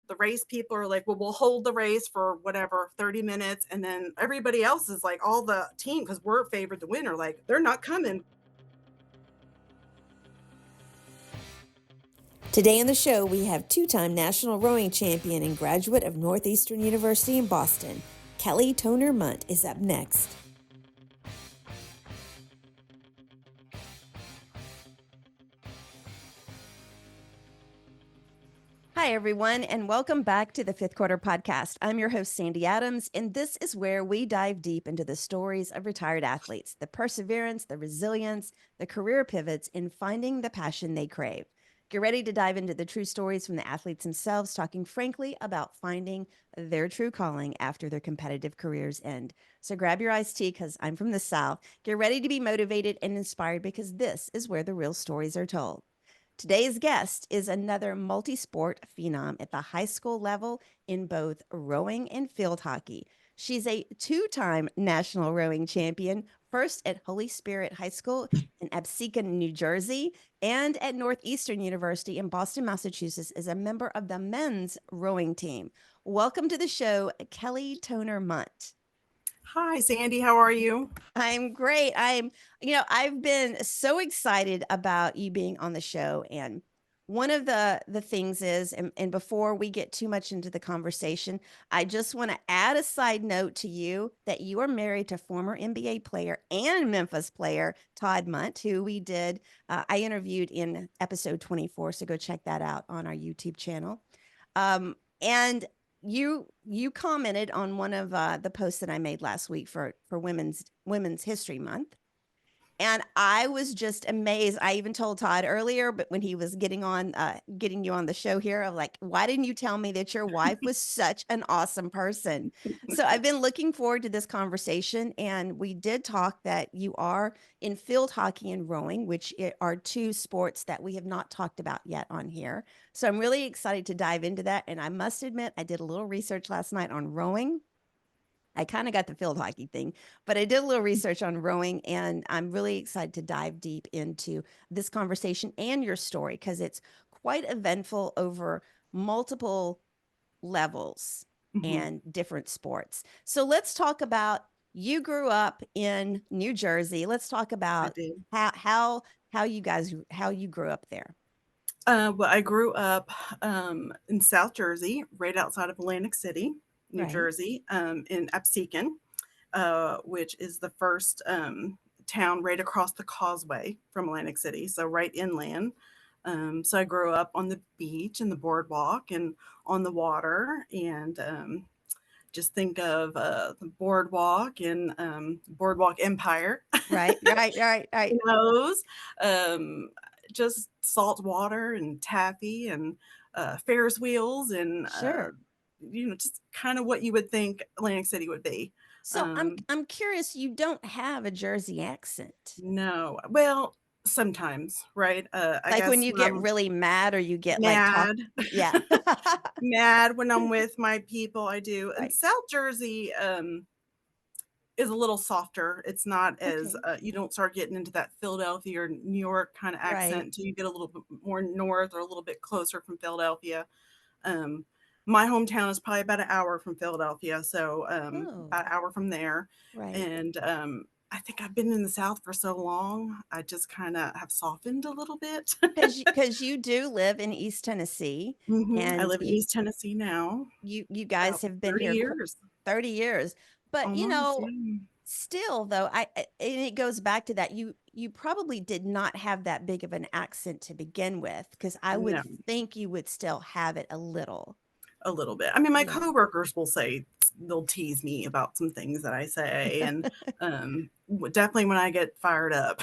the race people are like, well, we'll hold the race for whatever 30 minutes, and then everybody else is like, all the team, because we're favored to win, are like, they're not coming. Today on the show, we have two-time national rowing champion and graduate of Northeastern University in Boston, Kelly Toner-Munt, is up next. Hi, everyone, and welcome back to the Fifth Quarter Podcast. I'm your host, Sandy Adams, and this is where we dive deep into the stories of retired athletes, the perseverance, the resilience, the career pivots in finding the passion they crave. Get ready to dive into the true stories from the athletes themselves, talking frankly about finding their true calling after their competitive careers end. So grab your iced tea because I'm from the South. Get ready to be motivated and inspired because this is where the real stories are told. Today's guest is another multi-sport phenom at the high school level in both rowing and field hockey. She's a two-time national rowing champion, first at Holy Spirit High School in Absecon, New Jersey, and at Northeastern University in Boston, Massachusetts, as a member of the men's rowing team. Welcome to the show, Kelly Toner-Munt. Hi, Sandy. How are you? I'm great. I've been so excited about you being on the show. And one of the things is, and before we get too much into the conversation, I just want to add a side note to you that you are married to former NBA player and Memphis player Todd Munt, who I interviewed in episode 24. So go check that out on our YouTube channel. And you commented on one of the posts that I made last week for Women's History Month, and I was just amazed. I even told Todd earlier, but when he was getting you on the show here, I'm like, why didn't you tell me that your wife was such an awesome person? So I've been looking forward to this conversation, and we did talk that you are in field hockey and rowing, which are two sports that we have not talked about yet on here. So I'm really excited to dive into that. And I must admit, I did a little research last night on rowing. I kind of got the field hockey thing, but I did a little research on rowing, and I'm really excited to dive deep into this conversation and your story because it's quite eventful over multiple levels Mhm. and different sports. So let's talk about you grew up in New Jersey. Let's talk I about did. how you grew up there. Well, I grew up in South Jersey, right outside of Atlantic City, New Right. Jersey, in Absecon, which is the first town right across the causeway from Atlantic City, so right inland. So I grew up on the beach and the boardwalk and on the water, and just think of the boardwalk and Boardwalk Empire. Right, right, right, right. Knows, um, just salt water and taffy and Ferris wheels and Sure. just kind of what you would think Atlantic City would be. So I'm Um, I'm curious, you don't have a Jersey accent. no, well, sometimes, right? I Like when guess you when get I'm really mad or you get like talk. mad, Yeah. mad when I'm with my people, I do. And Right. South Jersey, is a little softer. It's not as Okay. you don't start getting into that Philadelphia or New York kind of accent Right. until you get a little bit more north or a little bit closer from Philadelphia. Um, my hometown is probably about an hour from Philadelphia, so Oh, about an hour from there. right. And I think I've been in the South for so long, I just kind of have softened a little bit. Because you do live in East Tennessee, I and live in East Tennessee now, you about guys have been 30 here 30 years. But almost. Yeah. still though, and it goes back to that you probably did not have that big of an accent to begin with, because I would No. think you would still have it a little. A little bit. I mean, my Yeah. coworkers will say they'll tease me about some things that I say, and definitely when I get fired up,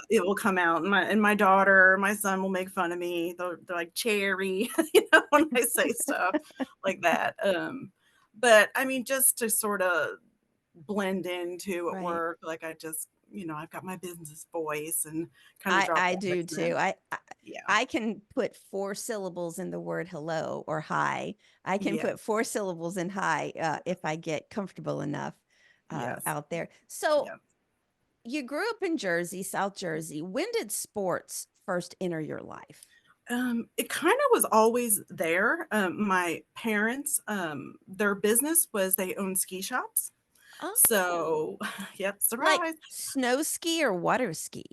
it will come out. And my daughter, my son will make fun of me. They're like cherry, when I say stuff like that. But I mean, just to sort of blend into at Right. work, like I just, I've got my business voice and kind of I drop I that do too. accent. I Yeah, I can put 4 syllables in the word hello or hi. I can yeah, put 4 syllables in hi, if I get comfortable enough, yes, out there. So, yeah. you grew up in Jersey, South Jersey. When did sports first enter your life? It kinda was always there. My parents, their business was they owned ski shops. Oh, So yep, like surprise. snow ski or water ski?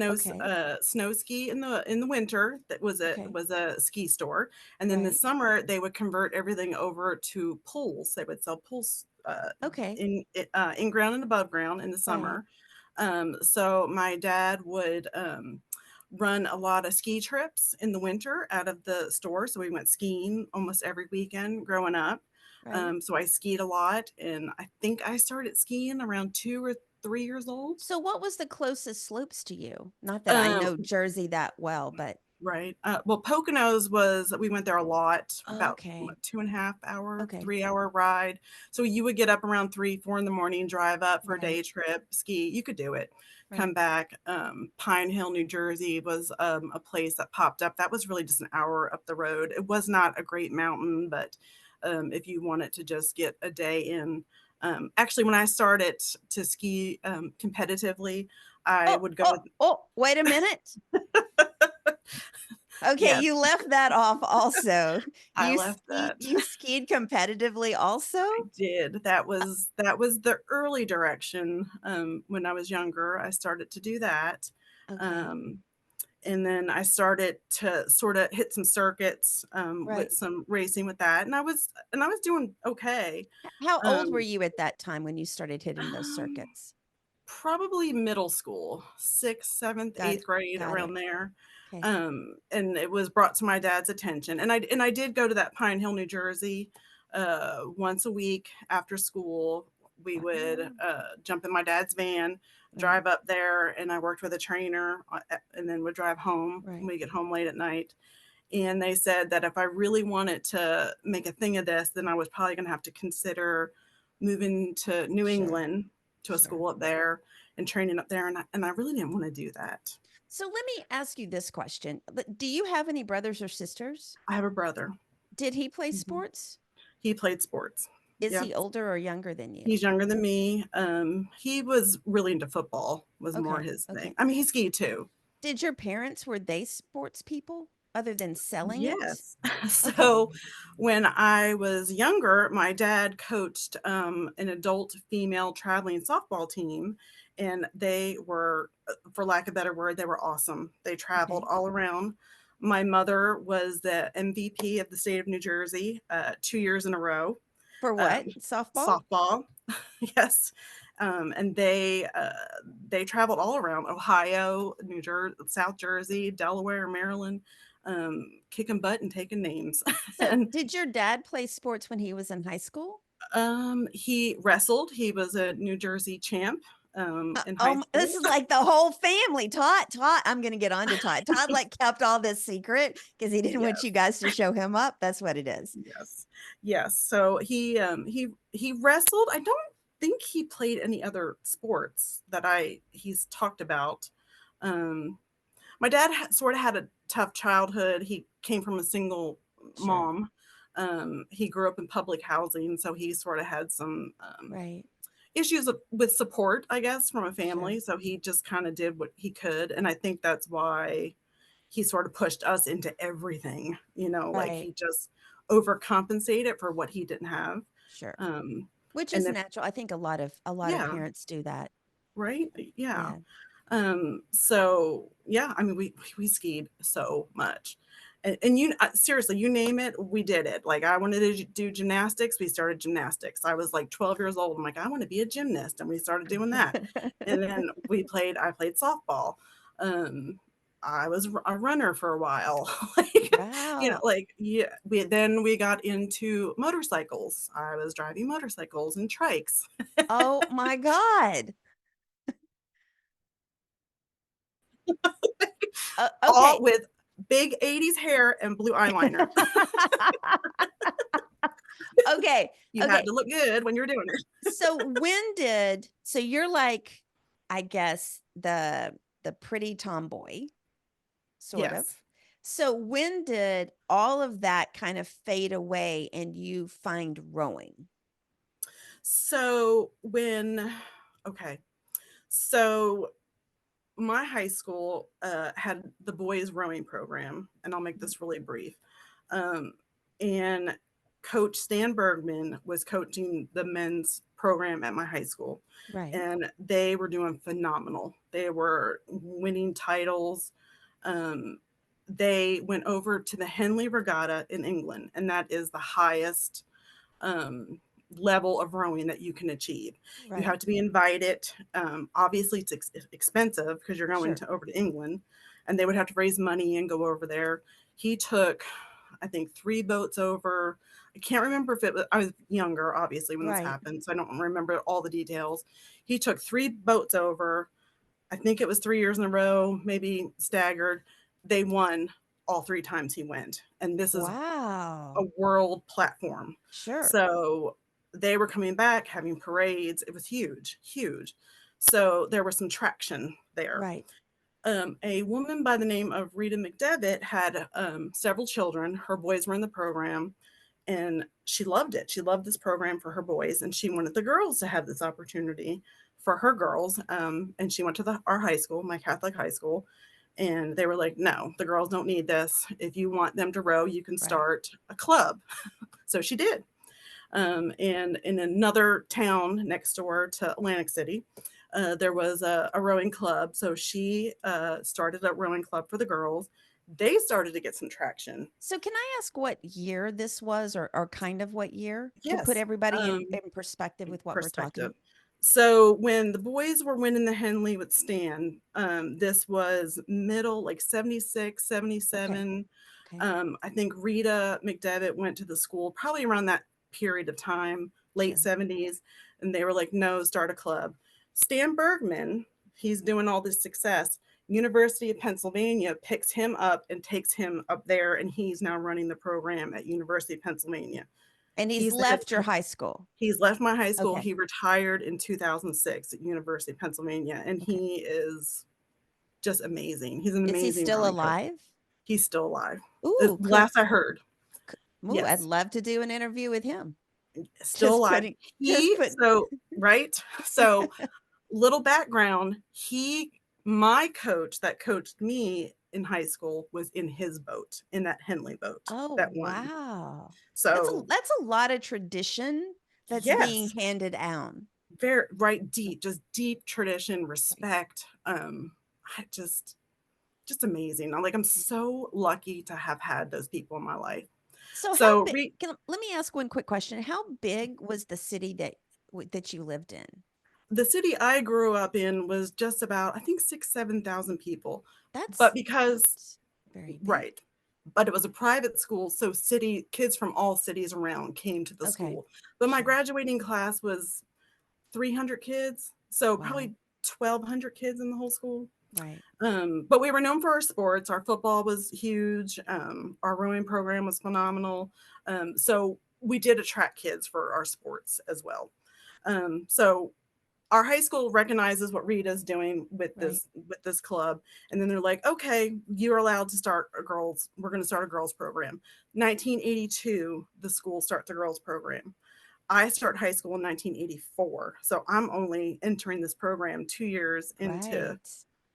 Okay. Snow ski in the winter, that Okay. was a ski store, and then the Right. summer, they would convert everything over to pools. They would sell pools, Okay. in ground and above ground in the Right. summer. So my dad would, run a lot of ski trips in the winter out of the store, so we went skiing almost every weekend growing up. Right. So I skied a lot, and I think I started skiing around 2 or 3 years old. So what was the closest slopes to you? Not that I Um, know Jersey that well, but right, well, Poconos was we went there a lot, about, okay. what, 2.5 hour, Okay. 3-hour ride. So you would get up around 3, 4 in the morning, drive up for a Right. day trip, ski, you could do it, come Right. back. Pine Hill, New Jersey was, a place that popped up. That was really just an hour up the road. It was not a great mountain, but, if you wanted to just get a day in. Actually, when I started to ski, competitively, I Oh, would go oh, with oh, wait a minute. Okay, Yes, you left that off also. I left that. You skied competitively also? I did. That was the early direction, when I was younger, I started to do that, Okay. um, and then I started to sorta hit some circuits, with Right. some racing with that, and I was doing okay. How old were Um, you at that time when you started hitting those um, circuits? Probably middle school, 6th, 7th, Got 8th it. grade, Got it. around there, Okay. and it was brought to my dad's attention, and I did go to that Pine Hill, New Jersey, once a week after school. We would, Wow. jump in my dad's van, Right. drive up there, and I worked with a trainer, and then would drive home when Right. we get home late at night, and they said that if I really wanted to make a thing of this, then I was probably gonna have to consider moving to New Sure. England to a Sure. school up there and training up there, and I really didn't wanna do that. So let me ask you this question. Do you have any brothers or sisters? I have a brother. Did he play Mhm. sports? He played sports. Is Yeah. he older or younger than He's you? younger than me. He was really into football, was more Okay. his thing. Okay. I mean, he skied too. Did your parents, were they sports people other than selling it? Yes. Okay. So, when I was younger, my dad coached, an adult female traveling softball team, and they were, for lack of a better word, they were awesome. They traveled Okay. all around. My mother was the MVP of the state of New Jersey, 2 years in a row, For what? um, Softball? softball. Yes. And they traveled all around Ohio, New Jersey, South Jersey, Delaware, Maryland, kicking butt and taking names. So, And did your dad play sports when he was in high school? he wrestled. He was a New Jersey champ in high This school. is like the whole family. Todd, I'm gonna get on to Todd. Todd like kept all this secret because he didn't want Yes. you guys to show him up. That's what it is. Yes. Yes. So he wrestled. I don't think he played any other sports that he's talked about. Um, my dad sort of had a tough childhood. He came from a single Sure. mom. He grew up in public housing, so he sort of had some Right. issues with support, I guess, from a Sure. family. So he just kind of did what he could, and I think that's why he sort of pushed us into everything. Like Right. he just overcompensated for what he didn't have. Sure. Um, Which and is then natural. I think a lot of yeah, parents do that. right, yeah. Yeah. So yeah, I mean, we skied so much, and seriously, you name it, we did it. Like I wanted to do gymnastics, we started gymnastics. I was like 12 years old. I'm like, I want to be a gymnast, and we started doing that. And then I played softball. Um, I was a runner for a while. Like, Wow. yeah. We got into motorcycles. I was driving motorcycles and trikes. Oh my God. All Okay. with big 80s hair and blue eyeliner. Okay. You had Okay. to look good when you're doing it. So you're like, I guess, the pretty tomboy, sort of. Yes. So when did all of that kind of fade away and you find rowing? So when okay. So my high school had the boys rowing program, and I'll make Mhm. this really brief. Um, and Coach Stan Bergman was coaching the men's program at my high school, Right. and they were doing phenomenal. They were winning titles. Um, they went over to the Henley Regatta in England, and that is the highest um, level of rowing that you can achieve. You Right. have to be invited. Obviously, it's expensive because you're going Sure. to over to England, and they would have to raise money and go over there. He took, I think, 3 boats over. I can't remember if it was, I was younger, obviously, when this Right. happened, so I don't remember all the details. He took 3 boats over. I think it was 3 years in a row, maybe staggered. They won all 3 times he went. And this is a Wow. world platform. Sure. So they were coming back, having parades. It was huge, huge. So there was some traction there. Right. A woman by the name of Rita McDevitt had several children. Her boys were in the program, and she loved it. She loved this program for her boys, and she wanted the girls to have this opportunity for her girls. And she went to our high school, my Catholic high school, and they were like, "No, the girls don't need this. If you want them to row, you can Right. start a club." So she did. And in another town next door to Atlantic City, there was a rowing club. So she started a rowing club for the girls. They started to get some traction. So can I ask what year this was, or kind of what year, to put Yes. everybody Um, in perspective with what we're Perspective. talking? So when the boys were winning the Henley with Stan, this was middle, like 76, Okay. 77. Okay. I think Rita McDevitt went to the school probably around that period of time, late Sure. 70s, and they were like, no, start a club. Stan Bergman, he's doing all this success. University of Pennsylvania picks him up and takes him up there, and he's now running the program at University of Pennsylvania. And he's He's the head left your high school. He's left my high school. Okay. He retired in 2006 at University of Pennsylvania, and Okay. he is just amazing. He's an Is he amazing still rowing coach. alive? He's still alive. Ooh, could Last I heard, ooh, I'd yes, love to do an interview with him. still Just alive. putting just He put so right? So, little background, my coach that coached me in high school was in his boat, in that Henley boat Oh, that won. wow. So, That's a lot of tradition that's being yes, handed down. very right, deep, just deep tradition, Right. respect. I just amazing. I'm so lucky to have had those people in my life. So how So big let me ask one quick question. How big was the city that you lived in? the city I grew up in was just about, I think, 6, 7,000 people. But That's because not very big. right. But it was a private school, so city kids from all cities around came to the Okay. school. But my Sure. graduating class was 300 kids, so Wow. probably 1,200 kids in the whole school. Right. But we were known for our sports. Our football was huge. Our rowing program was phenomenal. So we did attract kids for our sports as well. So our high school recognizes what Rita's doing Right. with this club, and then they're like, okay, you're allowed to start a girls. We're going to start a girls program. 1982, the school starts a girls program. I start high school in 1984, so I'm only entering this program 2 years into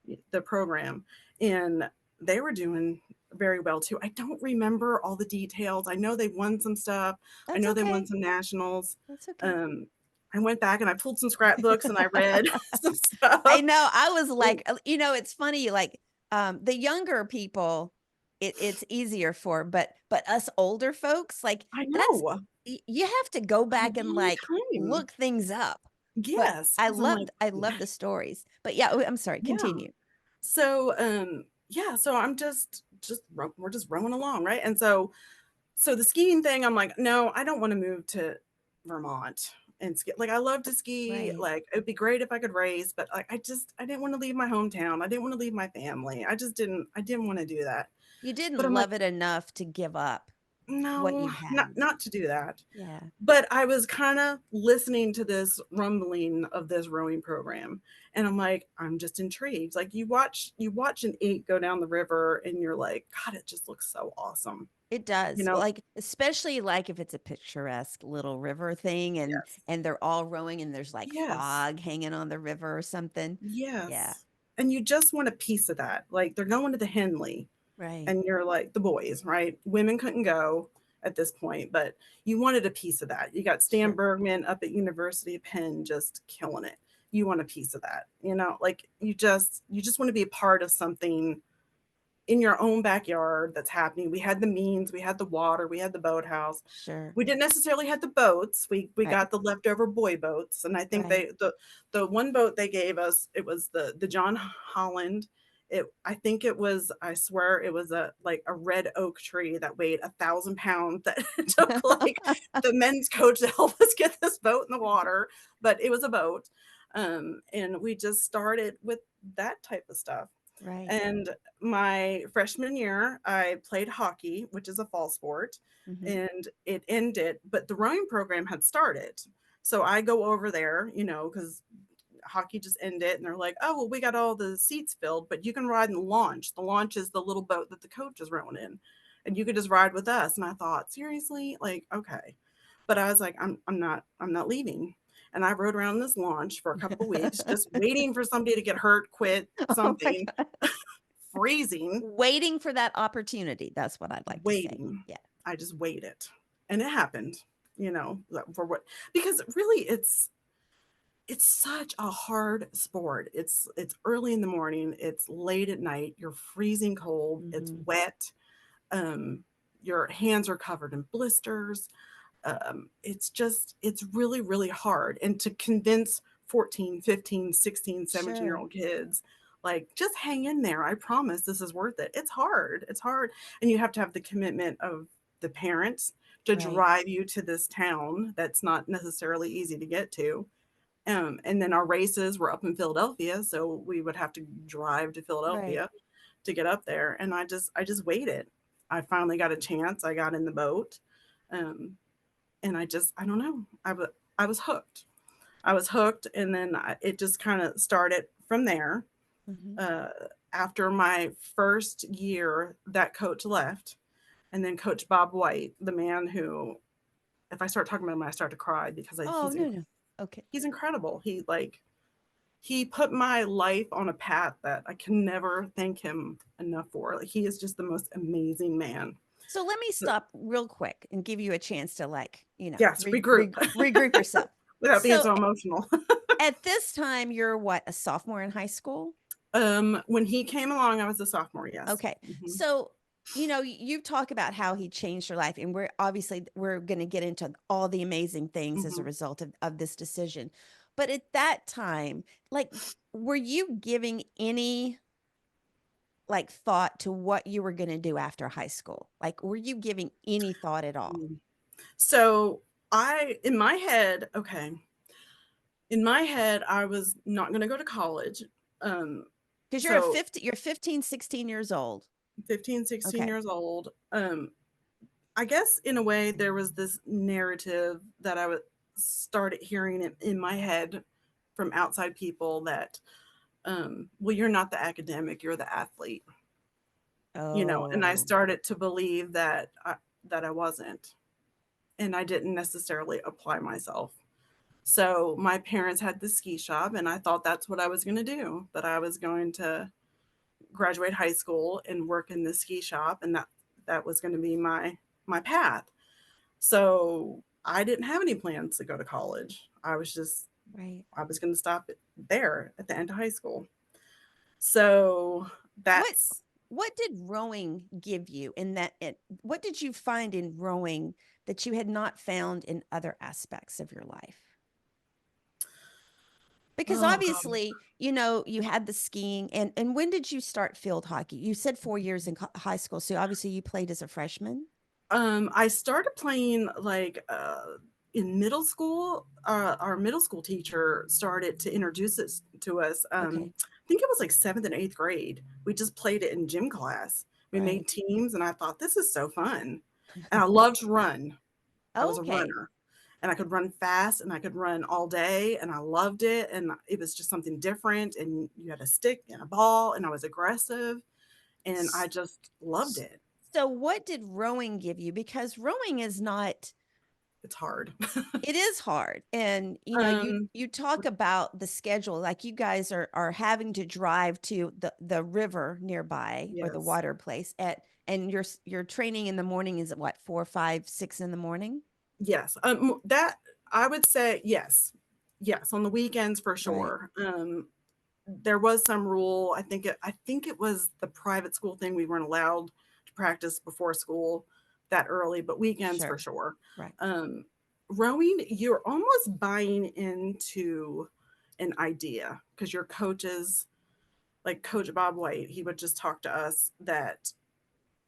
Right. the program, and they were doing very well too. I don't remember all the details. I know they won some stuff. I That's know they won okay. some nationals. That's okay. Um, I went back and I pulled some scrapbooks and I read some I stuff. know. I was Ooh, like, it's funny, like, the younger people, it's easier for, but us older folks, like, I that's know. you have to go A back and, long like, time. look things up. But Yes, because I'm like, I loved the stories. But yeah, I'm sorry, yeah. continue. So, yeah, so I'm just we're just rowing along, right? And so the skiing thing, I'm like, no, I don't want to move to Vermont and ski. Like, I love to ski. Right. Like, it'd be great if I could race, but like, I didn't want to leave my hometown. I didn't want to leave my family. I didn't want to do that. You But didn't I'm like, love it enough to give up what no, you had. not to do that. Yeah. But I was kind of listening to this rumbling of this rowing program, and I'm like, I'm just intrigued. Like, you watch an 8 go down the river, and you're like, God, it just looks so awesome. It You does. know? Like, especially, like, if it's a picturesque little river thing, Yes. and they're all rowing and there's, like, Yes. fog hanging on the river or something. Yeah. Yes. and you just want a piece of that. Like they're going to the Henley, Right. and you're like the boys, right? Women couldn't go at this point, but you wanted a piece of that. You got Stan Sure. Bergman up at University of Penn just killing it. You want a piece of that, like you just want to be a part of something in your own backyard that's happening. We had the means, we had the water, we had the boathouse. Sure. We didn't necessarily have the boats. We Right. got the leftover boy boats, and I think Right. the one boat they gave us, it was the John Holland. I think it was, I swear it was a like a red oak tree that weighed 1,000 pounds that it took like the men's coach to help us get this boat in the water, but it was a boat. And we just started with that type of stuff. Right. And my freshman year, I played hockey, which is a fall sport, Mhm. and it ended, but the rowing program had started. So I go over there, because hockey just ended, and they're like, oh, well, we got all the seats filled, but you can ride in the launch. The launch is the little boat that the coach is rowing in, and you could just ride with us. And I thought, seriously? Like, okay. But I was like, I'm not leaving. And I rode around this launch for a couple weeks, just waiting for somebody to get hurt, quit, Oh my something, god. freezing, Waiting for that opportunity, that's what I'd like to say. waiting. Yeah. I just waited. And it happened, for what, because really it's such a hard sport. It's early in the morning, it's late at night, you're freezing cold, it's Mhm. wet, um, your hands are covered in blisters. It's really, really hard. And to convince 14, 15, 16, 17 year Sure. old kids, like, just hang in there. I promise this is worth it. It's hard. It's hard. And you have to have the commitment of the parents to Right. drive you to this town that's not necessarily easy to get to. And then our races were up in Philadelphia, so we would have to drive to Right. Philadelphia to get up there. And I just waited. I finally got a chance. I got in the boat. Um, and I don't know. I was hooked. I was hooked, and then it just kind of started from there. Mhm. Uh, After my first year, that coach left, and then Coach Bob White, the man who, if I start talking about him, I start to cry because Oh, no, no. Okay. he's incredible. He put my life on a path that I can never thank him enough for. Like, he is just the most amazing man. So let me So, stop real quick and give you a chance to like, yes, regroup regroup yourself. without being So so emotional. at this time, you're what, a sophomore in high school? When he came along, I was a sophomore, yes. Okay. Mhm, So, you talk about how he changed your life, and we're going to get into all the amazing things as a mhm. result of this decision. But at that time, like, were you giving any like thought to what you were going to do after high school? Like, were you giving any thought at all? Mm. So, in my head, okay, in my head, I was not gonna go to college. Um, Because so you're 15, 16 years old. 15, 16 Okay. years old, I guess in a way there was this narrative that I would started hearing in my head from outside people that, well, you're not the academic, you're the athlete, and I Oh, started to believe that I wasn't, and I didn't necessarily apply myself. So my parents had the ski shop, and I thought that's what I was going to do, that I was going to graduate high school and work in the ski shop, and that was going to be my path. So I didn't have any plans to go to college. right. I was going to stop it there at the end of high school. So What that's what did rowing give you in that what did you find in rowing that you had not found in other aspects of your life? Because oh god. obviously, you had the skiing, and when did you start field hockey? You said 4 years in high school, so obviously you played as a freshman? I started playing like in middle school. Our middle school teacher started to introduce it to us. Okay. I think it was like seventh and eighth grade. We just played it in gym class. We Right. made teams, and I thought this is so fun. And I loved to run. I was a Okay. runner, and I could run fast, and I could run all day, and I loved it. And it was just something different. And you had a stick and a ball, and I was aggressive, and I just loved S- it. So what did rowing give you? Because rowing is not It's hard. It is hard. And Um, you talk about the schedule, like you guys are having to drive to the river nearby or the yes. water place at and your training in the morning is at what, 4, 5, 6 in the morning? Yes. That I would say yes. Yes, on the weekends for Right. sure. There was some rule. I think it was the private school thing. We weren't allowed to practice before school that early, but weekends for Sure. sure. Right. Um, Rowing, you're almost buying into an idea because your coaches, like Coach Bob White, he would just talk to us that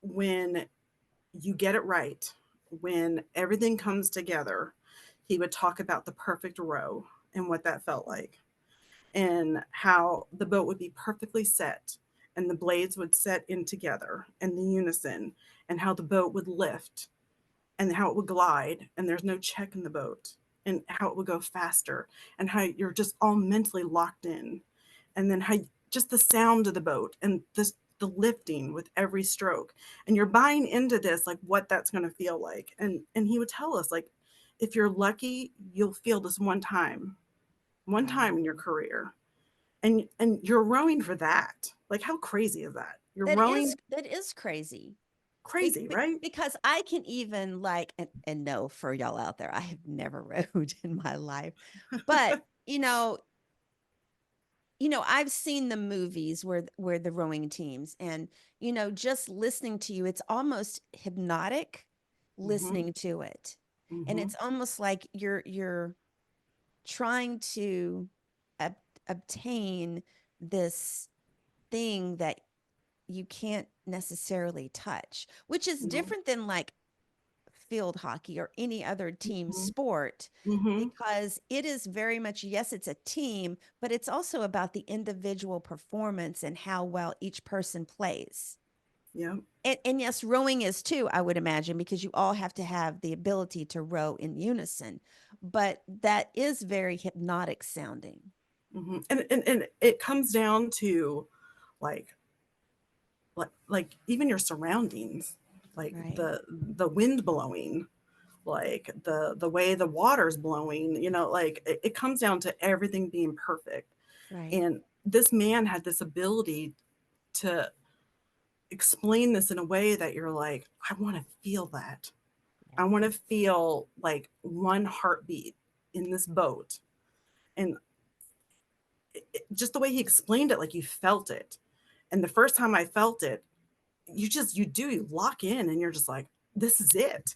when you get it right, when everything comes together, he would talk about the perfect row and what that felt like and how the boat would be perfectly set and the blades would set in together and the unison and how the boat would lift and how it would glide and there's no check in the boat and how it would go faster and how you're just all mentally locked in and then how just the sound of the boat and this the lifting with every stroke and you're buying into this like what that's going to feel like and he would tell us like if you're lucky you'll feel this one Wow. time in your career and you're rowing for that. Like how crazy is that? You're rowing That is crazy. crazy, right? Because I can even like and no for y'all out there, I have never rode in my life. But, I've seen the movies where the rowing teams and, just listening to you, it's almost hypnotic Mhm. listening to it. And Mhm. it's almost like you're trying to ob obtain this thing that you can't necessarily touch, which is No. different than like field hockey or any other team Mhm. sport Mhm. because it is very much, yes, it's a team, but it's also about the individual performance and how well each person plays. Yeah. And yes, rowing is too, I would imagine, because you all have to have the ability to row in unison. But that is very hypnotic sounding. And it comes down to like like even your surroundings, like Right. the wind blowing, like the way the water's blowing, like it comes down to everything being perfect. Right. And this man had this ability to explain this in a way that you're like, I want to feel that. Yeah. I want to feel like one heartbeat in this boat. And just the way he explained it, like you felt it. And the first time I felt it, you lock in and you're just like, this is it.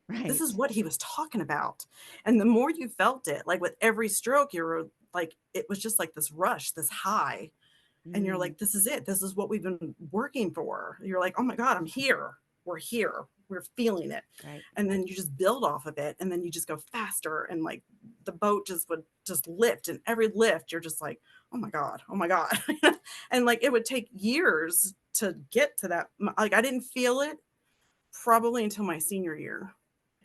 This is Right. what he was talking about. And the more you felt it, like with every stroke, you were like, it was just like this rush, this high. And you're Mm, like, this is it. This is what we've been working for. You're like, oh my God, I'm here. We're here. We're feeling it. right. And then you just build off of it. And then you just go faster. And like the boat just would just lift. And every lift, you're just like, oh my God, oh my God. And like it would take years to get to that. Like I didn't feel it probably until my senior year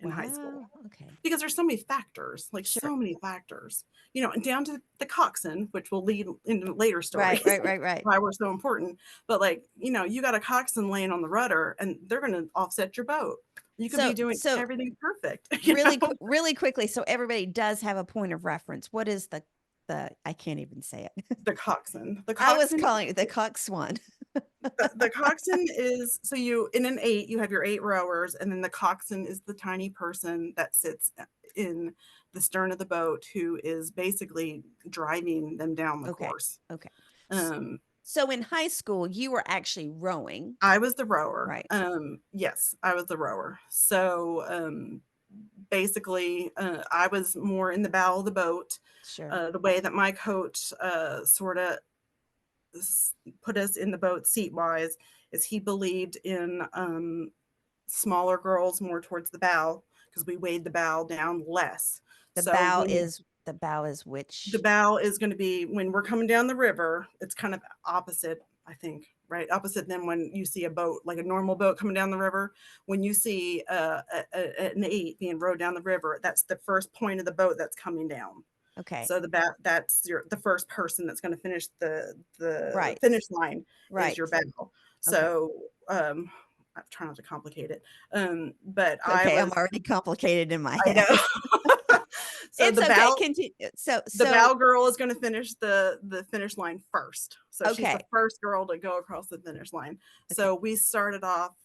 in high school Wow. Okay. because there's so many factors, like Sure. so many factors, and down to the coxswain, which will lead into later Right, stories right, right, right. why we're so important. But like, you got a coxswain laying on the rudder and they're going to offset your boat. You could be doing So everything perfect, you know? really quickly, so everybody does have a point of reference. What is the I can't even say it. The coxswain. The I was coxswain calling it the coxswain. the coxswain is so you in an eight, you have your eight rowers, and then the coxswain is the tiny person that sits in the stern of the boat who is basically driving them down the Okay. course. Okay. S- Um, So in high school, you were actually rowing, I was the rower. right? Yes, I was the rower. So basically, I was more in the bow of the boat. Sure. The way that my coach sort of put us in the boat seat wise is he believed in smaller girls more towards the bow because we weighed the bow down less. So The bow is the which bow is going to be when we're coming down the river, it's kind of opposite, I think, right? Opposite than when you see a boat, like a normal boat coming down the river. When you see an eight being rowed down the river, that's the first point of the boat that's coming down. okay. So that's the first person that's going to finish the Right. finish line is Right. your bow. Okay. So I'm trying not to complicate it. But Okay, I'm already complicated in my I head. know. So It's okay, continue. So the so bow girl is going to finish the finish line first. So she's the okay, first girl to go across the finish line. okay, So we started off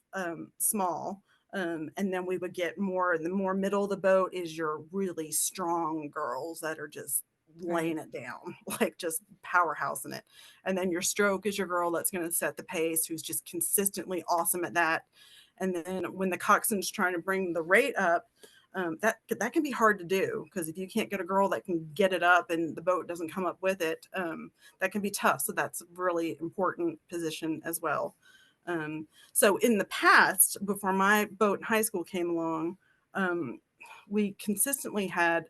small, and then we would get more. The more middle of the boat is your really strong girls that are just right, laying it down, like just powerhousing it. And then your stroke is your girl that's going to set the pace, who's just consistently awesome at that. And then when the coxswain's trying to bring the rate up, that can be hard to do, because if you can't get a girl that can get it up and the boat doesn't come up with it, that can be tough. So that's a really important position as well. So in the past, before my boat in high school came along, um, we consistently had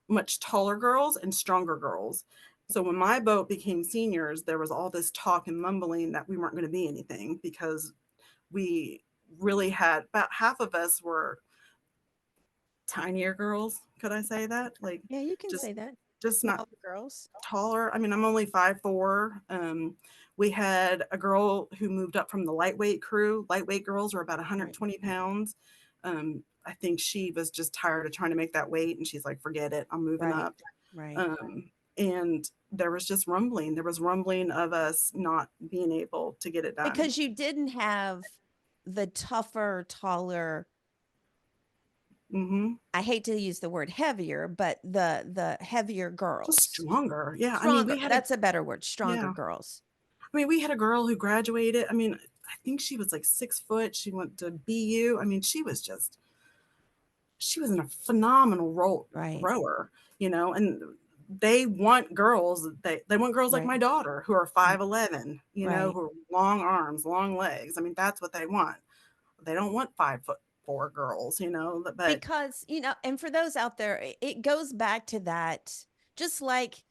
much taller girls and stronger girls. So when my boat became seniors, there was all this talk and mumbling that we weren't going to be anything, because we really had about half of us were tinier girls. Could I say that? Like, yeah, you can just say that. just not All the girls, taller. I mean, I'm only 5'4". We had a girl who moved up from the lightweight crew. Lightweight girls are about right, 120 pounds. I think she was just tired of trying to make that weight, and she's like, forget it, I'm moving right, up. right. And there was just rumbling. There was rumbling of us not being able to get it done. Because you didn't have the tougher, taller, Hmm. I hate to use the word heavier, but the heavier Just girls. stronger. Yeah. I mean, Stronger, that's a better word, stronger yeah. girls. I mean, we had a girl who graduated. I mean, I think she was like 6 foot. She went to BU. I mean, she was in a phenomenal Right, rower, and they want girls. They want girls like right, my daughter, who are right, 5'11", right. who are long arms, long legs. I mean, that's what they want. They don't want 5'4" girls, but Because, and for those out there, it goes back to that, just like,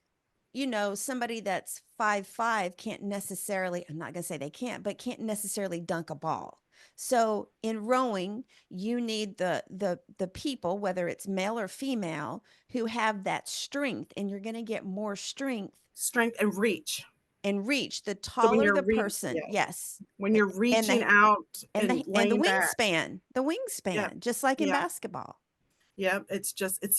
somebody that's 5'5" can't necessarily, I'm not going to say they can't, but can't necessarily dunk a ball. So in rowing, you need the people, whether it's male or female, who have that strength, and you're going to get more strength strength and reach. and reach. The So when taller you're the person, yes, yes, when you're and reaching the out and and the laying back, yeah, wingspan, just like in yeah. basketball. Yeah, it's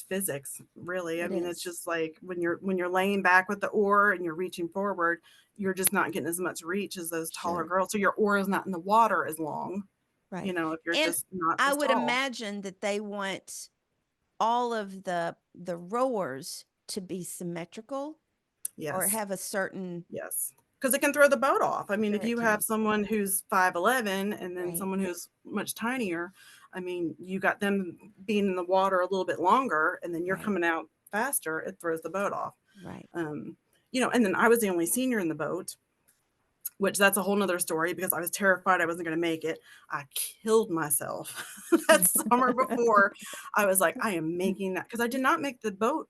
physics, really. I It mean, it's is. just like when you're laying back with the oar and you're reaching forward, you're just not getting as much reach as those taller Sure. girls. So your oar is not in the water as long, Right. if you're And just not I as would tall. imagine that they want all of the rowers to be symmetrical or Yes. have a certain, Yes. Because it can throw the boat off. I mean, sure if it you have can. someone who's 5'11" and then Right. someone who's much tinier, I mean, you got them being in the water a little bit longer and then you're Right. coming out faster, it throws the boat off. Right. Um, and then I was the only senior in the boat, which that's a whole nother story, because I was terrified I wasn't going to make it. I killed myself that summer before. I was like, I am making that, because I did not make the boat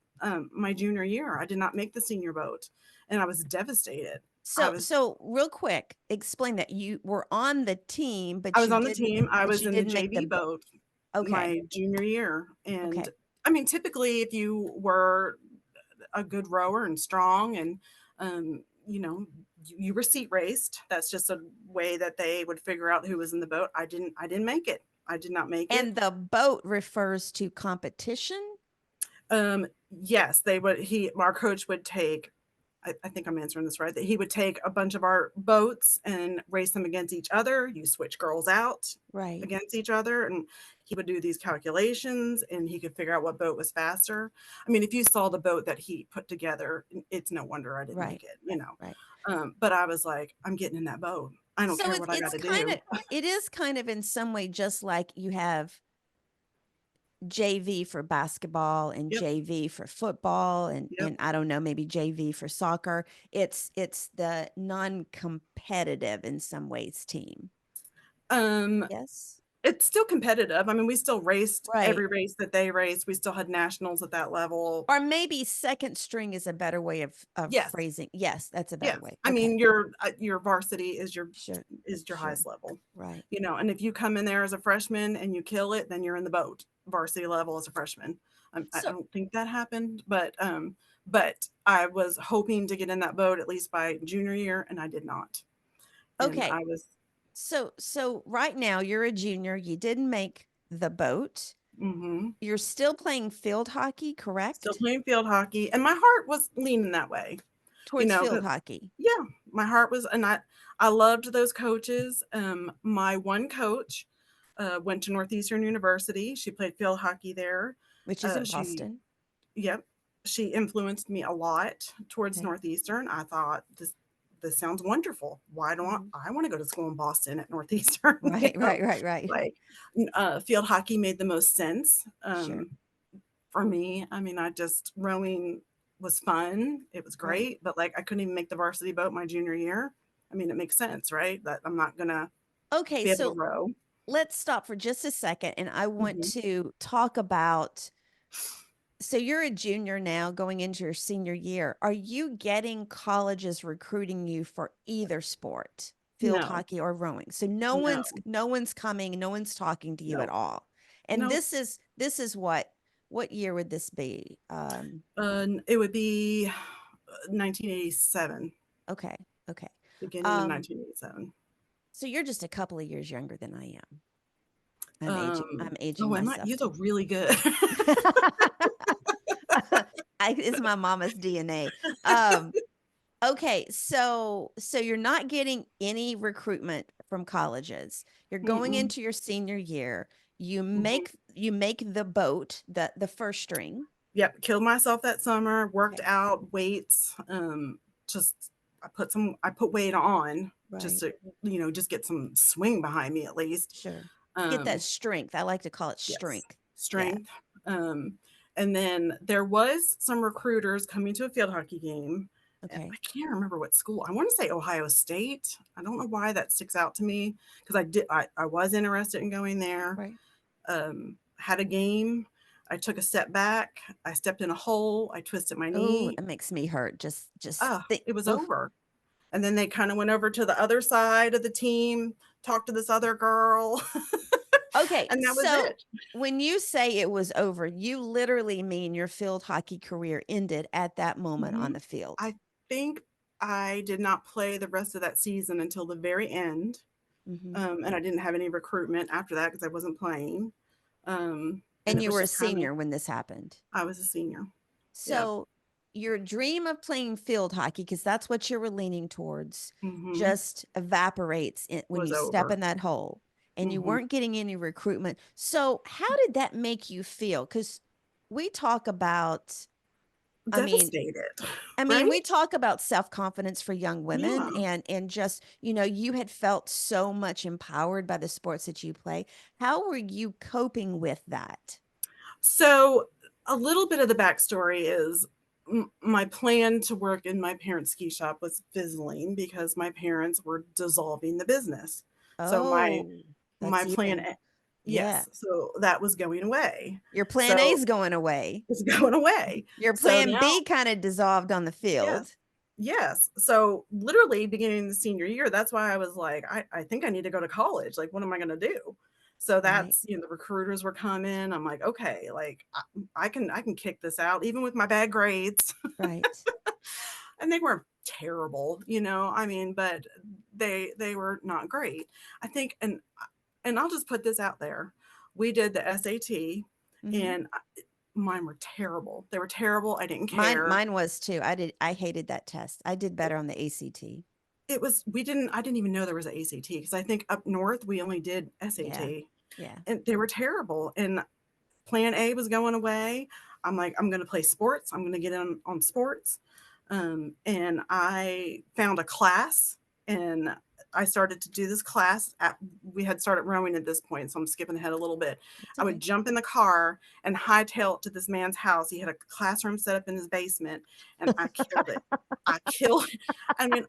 my junior year. I did not make the senior boat, and I was devastated. I was So real quick, explain that you were on the team, I but was on the team. I but was you in the didn't make the JV boat. boat Okay. my junior year, and Okay. I mean, typically, if you were a good rower and strong, and you were seat raced. That's just a way that they would figure out who was in the boat. I didn't make it. I did not make it. And the boat refers to competition? um yes, they would he our coach would take, I think I'm answering this right, that he would take a bunch of our boats and race them against each other. You switch girls out Right. against each other, and he would do these calculations, and he could figure out what boat was faster. I mean, if you saw the boat that he put together, it's no wonder I didn't Right. make it. Right. But I was like, I'm getting in that boat. I don't So care what I got it's to kind do. of, it is kind of in some way just like you have JV for basketball and Yep. JV for football Yep. and I don't know, maybe JV for soccer. It's the non-competitive in some ways team. Um, Yes. it's still competitive. I mean, we still raced Right. every race that they raced. We still had nationals at that level. Or maybe second string is a better way of Yes. phrasing. Yes, that's a better Yes. way. I Okay. mean, your varsity is your Sure. is your Sure. highest level. Right. And if you come in there as a freshman and you kill it, then you're in the boat varsity level as a freshman. I So don't think that happened, but I was hoping to get in that boat at least by junior year, and I did not. And okay. I was So right now you're a junior. You didn't make the boat. Hmm. You're still playing field hockey, Still correct? playing field hockey, and my heart was leaning that way, you Towards know, field 'cause hockey, yeah, my heart was, and I loved those coaches. My one coach went to Northeastern University. She played field hockey there. which is in She Boston. Yep, she influenced me a lot towards Okay. Northeastern. I thought this sounds wonderful. Why don't Mhm. I want to go to school in Boston at Northeastern? Right, right, right, right. Like field hockey made the most sense. Sure. For me. I mean, I just rowing was fun. It was Right. great, but like I couldn't even make the varsity boat my junior year. I mean, it makes sense, right? That I'm not gonna Okay, be able to so row. let's stop for just a second and I want Mhm. to talk about, so you're a junior now going into your senior year. Are you getting colleges recruiting you for either sport, field No, hockey or rowing? So no, no one's coming, no one's talking to you at no, all. And no. this is what year would this be? It would be 1987, Okay. Okay. beginning of Um 1987. so you're just a couple of years younger than I am. I'm aging Oh, am I? myself You too. look really good. It's my mama's DNA. Um, okay, so you're not getting any recruitment from colleges. You're going Mm-mm. into your senior year. Mhm. You make the boat, the first string. Yep, killed myself that summer, worked Okay. out, weights, just I put weight on just Right. to, just get some swing behind me at least. Sure. Get that Um, strength. I like to call it yes, strength. Yeah. strength. Um, and then there was some recruiters coming to a field hockey game. And I Okay. can't remember what school. I want to say Ohio State. I don't know why that sticks out to me because I was interested in going there. Right. Had a game. I took a step back. I stepped in a hole. I twisted my Oh, knee. it makes me hurt. Just Ah, think. it was Oh, over. And then they kind of went over to the other side of the team, talked to this other girl, okay, and that was so it. when you say it was over, you literally mean your field hockey career ended at that moment Mhm. on the field. I think I did not play the rest of that season until the very end. Mhm. And I didn't have any recruitment after that because I wasn't playing. And And it you was were a just kind of, senior when this happened. I was a senior. Yeah. So your dream of playing field hockey, because that's what you were leaning towards, Hmm. just evaporates when Was you step over. in that hole and you Hmm. weren't getting any recruitment. So how did that make you feel? Because we talk about, I mean, Devastated, we right? talk about self-confidence for young women Yeah. and just, you had felt so much empowered by the sports that you play. How were you coping with that? So, a little bit of the backstory is my plan to work in my parents' ski shop was fizzling because my parents were dissolving the business. So Oh, my that's plan even A, yeah. yes, so that was going away. Your plan A So is going away. it's going away. Your So plan now, B kinda dissolved on the yes, field. yes. So literally beginning the senior year, that's why I was like, I think I need to go to college. Like, what am I going to do? So Right, that's, the recruiters were coming. I'm like, okay, like I can kick this out even with my bad grades. right. And they weren't terrible, I mean, but they were not great. I think, and I'll just put this out there. We did the SAT Mhm. and mine were terrible. They were terrible. I didn't care. Mine was too. I hated that test. I did better on the ACT. It was we didn't I didn't even know there was an ACT because I think up north we only did Yeah, SAT, yeah. and they were terrible, and plan A was going away. I'm like, "I'm gonna play sports. I'm gonna get in on sports." And I found a class, and I started to do this class at we had started rowing at this point, so I'm skipping ahead a little bit. It's I would okay. jump in the car and hightail it to this man's house. He had a classroom set up in his basement, and I killed it. I killed I mean,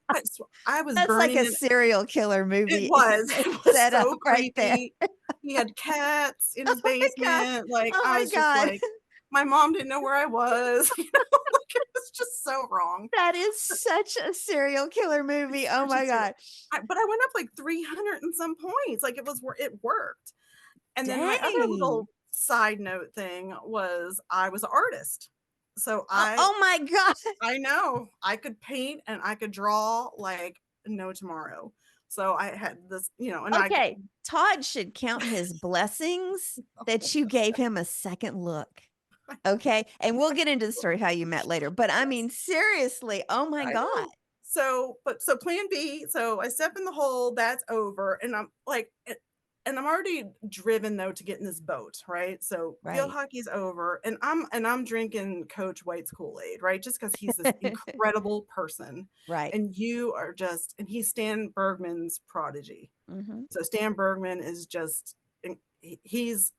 I was That's like burning a it. serial killer It movie was. It was set up so right there. creepy. He had cats in Oh his my god. basement. Like, Oh I my was just god. like, my mom didn't know where I was. Like, it was just so wrong. That is such a serial killer movie. It's Oh such a my serial god. but I went up like 300 and some points. Like, it worked. And then my other Dang. little side note thing was I was an artist. So Oh my god. I know I could paint and I could draw like no tomorrow. So I had this, and Okay, Todd should count his blessings that you gave him a second look. Okay, and we'll get into the story of how you met later, but I mean, yes, seriously, oh my I god. know. So plan B, so I step in the hole, that's over, and I'm like, and I'm already driven though to get in this boat, right? So field Right. hockey's over, and I'm drinking Coach White's Kool-Aid, right? Just because he's this incredible person, Right. and and he's Stan Bergman's prodigy. Mhm. So Stan Bergman is just, he's,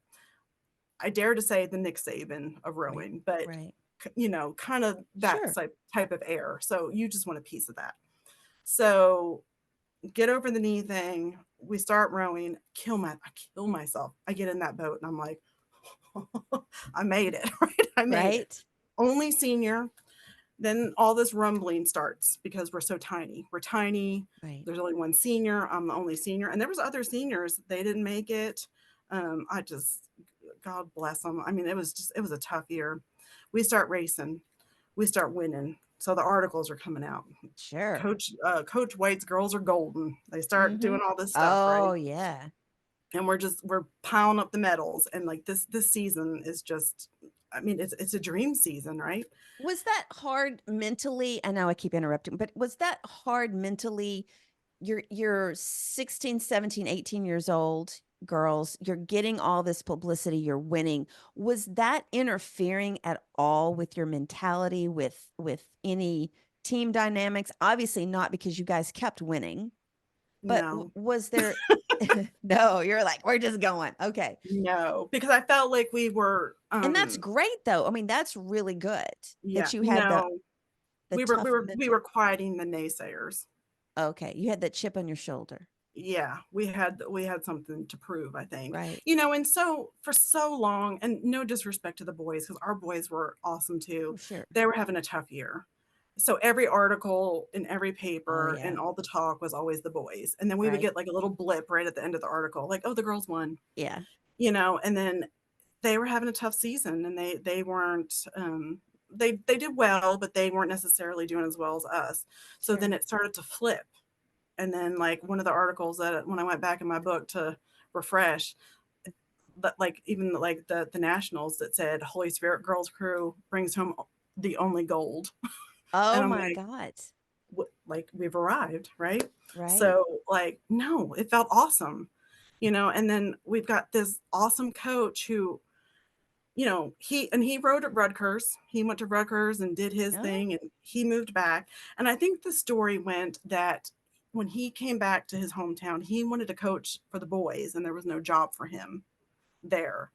I dare to say, the Nick Saban of Right. rowing, but Right. kind of that Sure. type of air. So you just want a piece of that. So get over the knee thing. We start rowing. I kill myself. I get in that boat and I'm like, I made it. Right? I made it. Right. Only senior. Then all this rumbling starts because we're so tiny. We're tiny. Right. There's only one senior. I'm the only senior, and there was other seniors. They didn't make it. I just, God bless them. I mean, it was a tough year. We start racing. We start winning. So the articles are coming out. Sure. Coach White's girls are golden. They start doing Mhm. all this stuff, Oh, right? yeah. And we're piling up the medals. And like this season is just, I mean, it's a dream season, right? Was that hard mentally? I know I keep interrupting, but was that hard mentally? You're 16, 17, 18 years old girls, you're getting all this publicity, you're winning. Was that interfering at all with your mentality, with any team dynamics? Obviously not, because you guys kept winning, but No, was there no, you're like, we're just going. Okay. no, because I felt like we were, And that's great though. I mean, that's really good yeah, that you had no, the tough we mental. were quieting the naysayers. Okay, you had that chip on your shoulder. Yeah, we had something to prove, I think. Right. And so for so long, and no disrespect to the boys, because our boys were awesome too, Oh, sure. they were having a tough year. So every article in every Oh, paper yeah. and all the talk was always the boys. And then we would Right. get like a little blip right at the end of the article, like, oh, the girls won, Yeah. and then they were having a tough season and they weren't they did well, but they weren't necessarily doing as well as us. So then Sure. it started to flip. And then like one of the articles that when I went back in my book to refresh, but like even like the nationals that said Holy Spirit Girls Crew brings home the only gold. And Oh I'm my like, god. like we've arrived, right? Right. So like, no, it felt awesome, and then we've got this awesome coach who, he rode at Rutgers. He went to Rutgers and did his Oh, thing and he moved back. And I think the story went that when he came back to his hometown, he wanted to coach for the boys and there was no job for him there.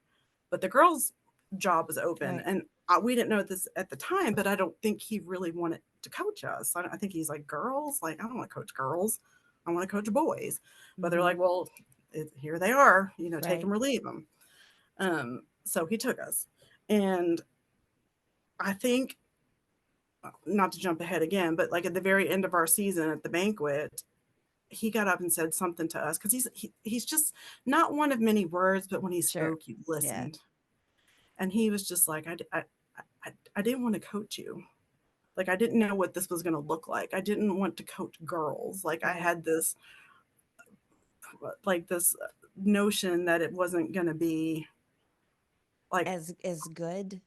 But the girls' job was open. right. And we didn't know this at the time, but I don't think he really wanted to coach us. I think he's like, girls? Like, I don't want to coach girls. I want to coach boys. But they're Mhm. like, well, here they are, take Right. them or leave them. So he took us. And I think, not to jump ahead again, but like at the very end of our season at the banquet, he got up and said something to us because he's just not one of many words, but when he Sure. spoke, you Yeah. listened. And he was just like, I didn't want to coach you. Like, I didn't know what this was going to look like. I didn't want to coach girls. Like, I Right. had this notion that it wasn't going to be like, As good.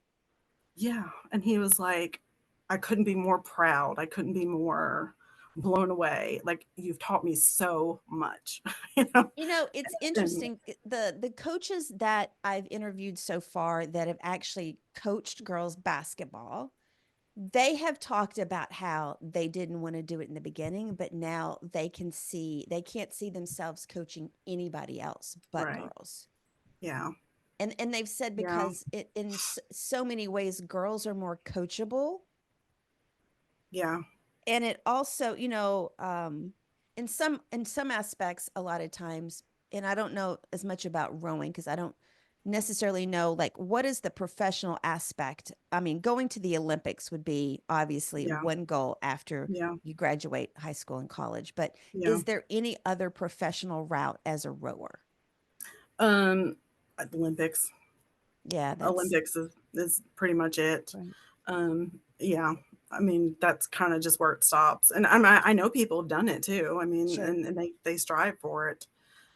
yeah. And he was like, I couldn't be more proud. I couldn't be more blown away. Like, you've taught me so much, you know? It's And interesting. The coaches that I've interviewed so far that have actually coached girls basketball, they have talked about how they didn't want to do it in the beginning, but now they can't see themselves coaching anybody else but right. girls. Yeah. And they've said Yeah. because in so many ways girls are more coachable, Yeah. and it also, in some aspects a lot of times, and I don't know as much about rowing because I don't necessarily know, like, what is the professional aspect. I mean, going to the Olympics would be obviously Yeah. one goal after Yeah. you graduate high school and college, but Yeah. is there any other professional route as a rower? Um, Yeah, that's Olympics is pretty much it. right. Yeah. I mean, that's kind of just where it stops. And I know people have done it too. I mean, Sure. and they strive for it.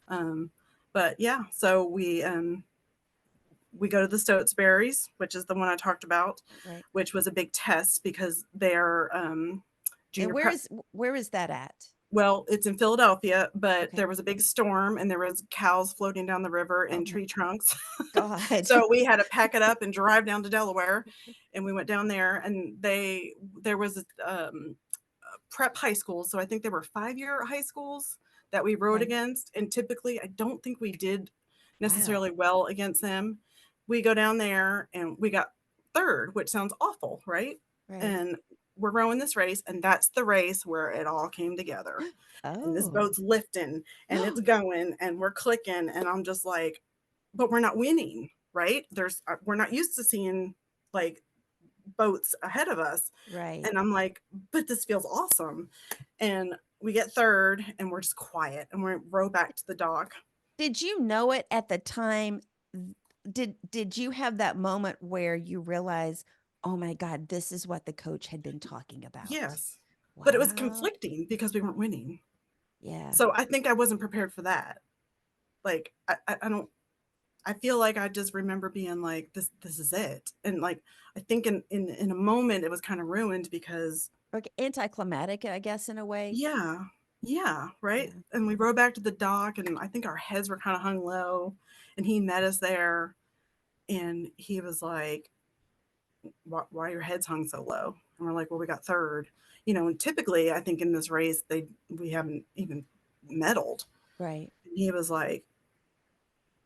Um, but yeah, so we go to the Stotesbury's, which is the one I talked about, Right. which was a big test because their And junior prep. where is that at? Well, it's in Philadelphia, but Okay. there was a big storm and there was cows floating down the river Oh in my tree trunks. God. So we had to pack it up and drive down to Delaware, and we went down there, and there was prep high schools. So I think there were 5-year high schools that we rode Okay. against, and typically I don't think we did Wow. necessarily well against them. We go down there and we got third, which sounds awful, right? Right. And we're rowing this race, and that's the race where it all came together. And this Oh. boat's lifting and it's going and we're clicking, and I'm just like, but we're not winning, right? We're not used to seeing like boats ahead of us. Right. And I'm like, but this feels awesome. And we get third and we're just quiet and we row back to the dock. Did you know it at the time? Did you have that moment where you realize, "Oh my god, this is what the coach had been talking about?" Yes. But it was Wow. conflicting because we weren't winning. Yeah. So I think I wasn't prepared for that. Like I don't I feel like I just remember being like, this is it. And like I think in a moment it was kind of ruined because Okay, anticlimactic, I guess, in a way. yeah, yeah, right. Yeah. And we rode back to the dock, and I think our heads were kind of hung low, and he met us there, and he was like, why are your heads hung so low? And we're like, well, we got third, and typically I think in this race we haven't even medaled. Right. And he was like,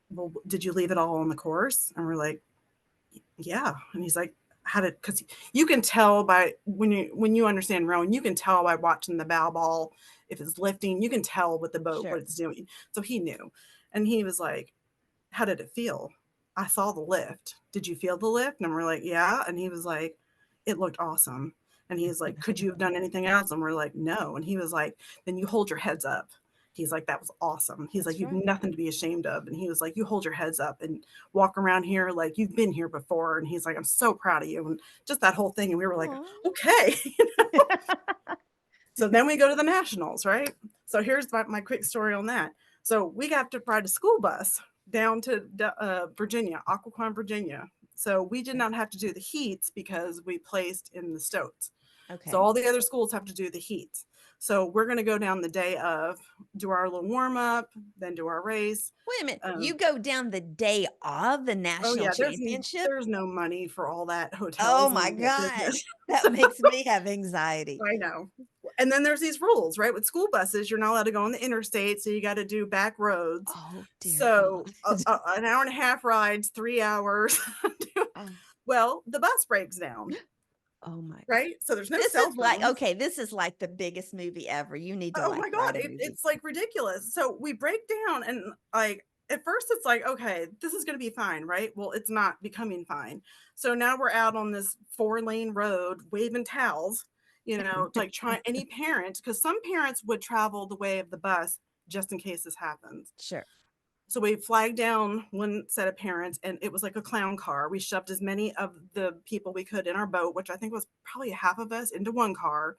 well, did you leave it all on the course? And we're like, yeah. And he's like, how did, because you can tell by when you understand rowing, you can tell by watching the bow ball if it's lifting, you can tell with the boat what Sure. it's doing. So he knew. And he was like, how did it feel? I saw the lift. Did you feel the lift? And we're like, yeah. And he was like, it looked awesome. And he's like, could you have done anything else? And we're like, no. And he was like, then you hold your heads up. He's like, that was awesome. He's like, That's you've right. nothing to be ashamed of. And he was like, you hold your heads up and walk around here like you've been here before. And he's like, I'm so proud of you. And just that whole thing. And we were like, Aw. okay. So then we go to the nationals, right? So here's my quick story on that. So we got to ride a school bus down to Virginia, Occoquan, Virginia. So we did Okay. not have to do the heats because we placed in the Stoats. So Okay. all the other schools have to do the heats. So we're going to go down the day of, do our little warm up, then do our race. Wait a minute. You Um, go down the day of the oh national yeah, championship? there's no money for all that Oh hotels and my all that gosh. business. That makes me have anxiety. I know. And then there's these rules, right? With school buses, you're not allowed to go on the interstate, so you got to do back roads. Oh dear God. So an hour and a half rides, 3 hours. Oh, Well, the bus breaks down, oh my. right? So there's no This cell is like phones. okay, this is like the biggest movie ever. You need to Oh like my God, write a movie. it's like ridiculous. So we break down, and like at first it's like, okay, this is going to be fine, right? Well, it's not becoming fine. So now we're out on this 4-lane road waving towels, like trying any parent, because some parents would travel the way of the bus just in case this happens. Sure. So we flagged down one set of parents, and it was like a clown car. We shoved as many of the people we could in our boat, which I think was probably half of us, into one car.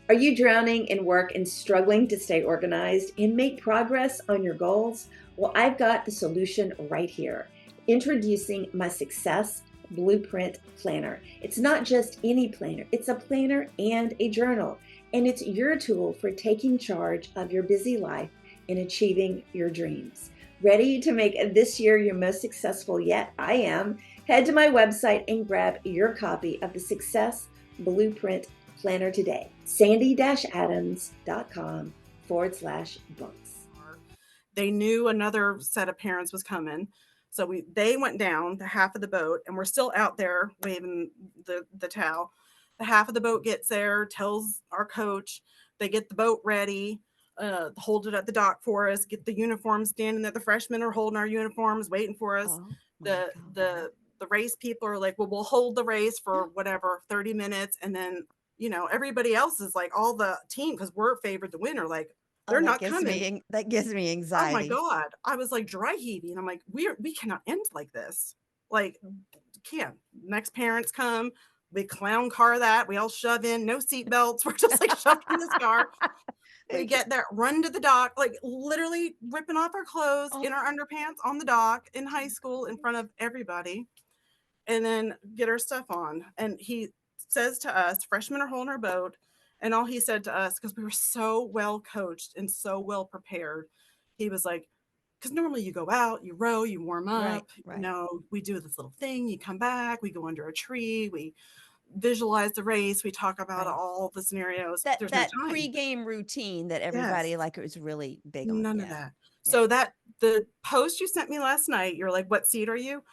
Are you drowning in work and struggling to stay organized and make progress on your goals? Well, I've got the solution right here. Introducing my Success Blueprint Planner. It's not just any planner, it's a planner and a journal. And it's your tool for taking charge of your busy life and achieving your dreams. Ready to make this year your most successful yet? I am. Head to my website and grab your copy of the Success Blueprint Planner today. sandy-adams.com/books. They knew another set of parents was coming. So they went down the half of the boat, and we're still out there waving the towel. The half of the boat gets there, tells our coach, they get the boat ready, hold it at the dock for us, get the uniforms standing there. The freshmen are holding our uniforms, waiting for us. Oh my The God. the race people are like, well, we'll hold the race for whatever, 30 minutes. And then, everybody else is like, all the team, because we're favored to win, are like, Oh, they're not coming. that gives me Oh my anxiety. God. I was like dry heaving. I'm like, we cannot end like this. Like, can't. Next parents come. we clown car that. We all shove in, no seat belts. We're just like shoved in this car. We get there, run to the dock, like literally ripping off our clothes in our underpants on the dock in high school in front of everybody, and then get our stuff on. And he says to us, freshmen are holding our boat. And all he said to us, because we were so well coached and so well prepared, he was like, because normally you go out, you row, you warm up, Right. we do this little thing, you come back, we go under a tree, we visualize the race, we talk about Right. all the scenarios. That There's no that time. pregame routine that everybody Yes. like was really big on. None of Yeah. that. Yeah. So that the post you sent me last night, you're like, what seat are you?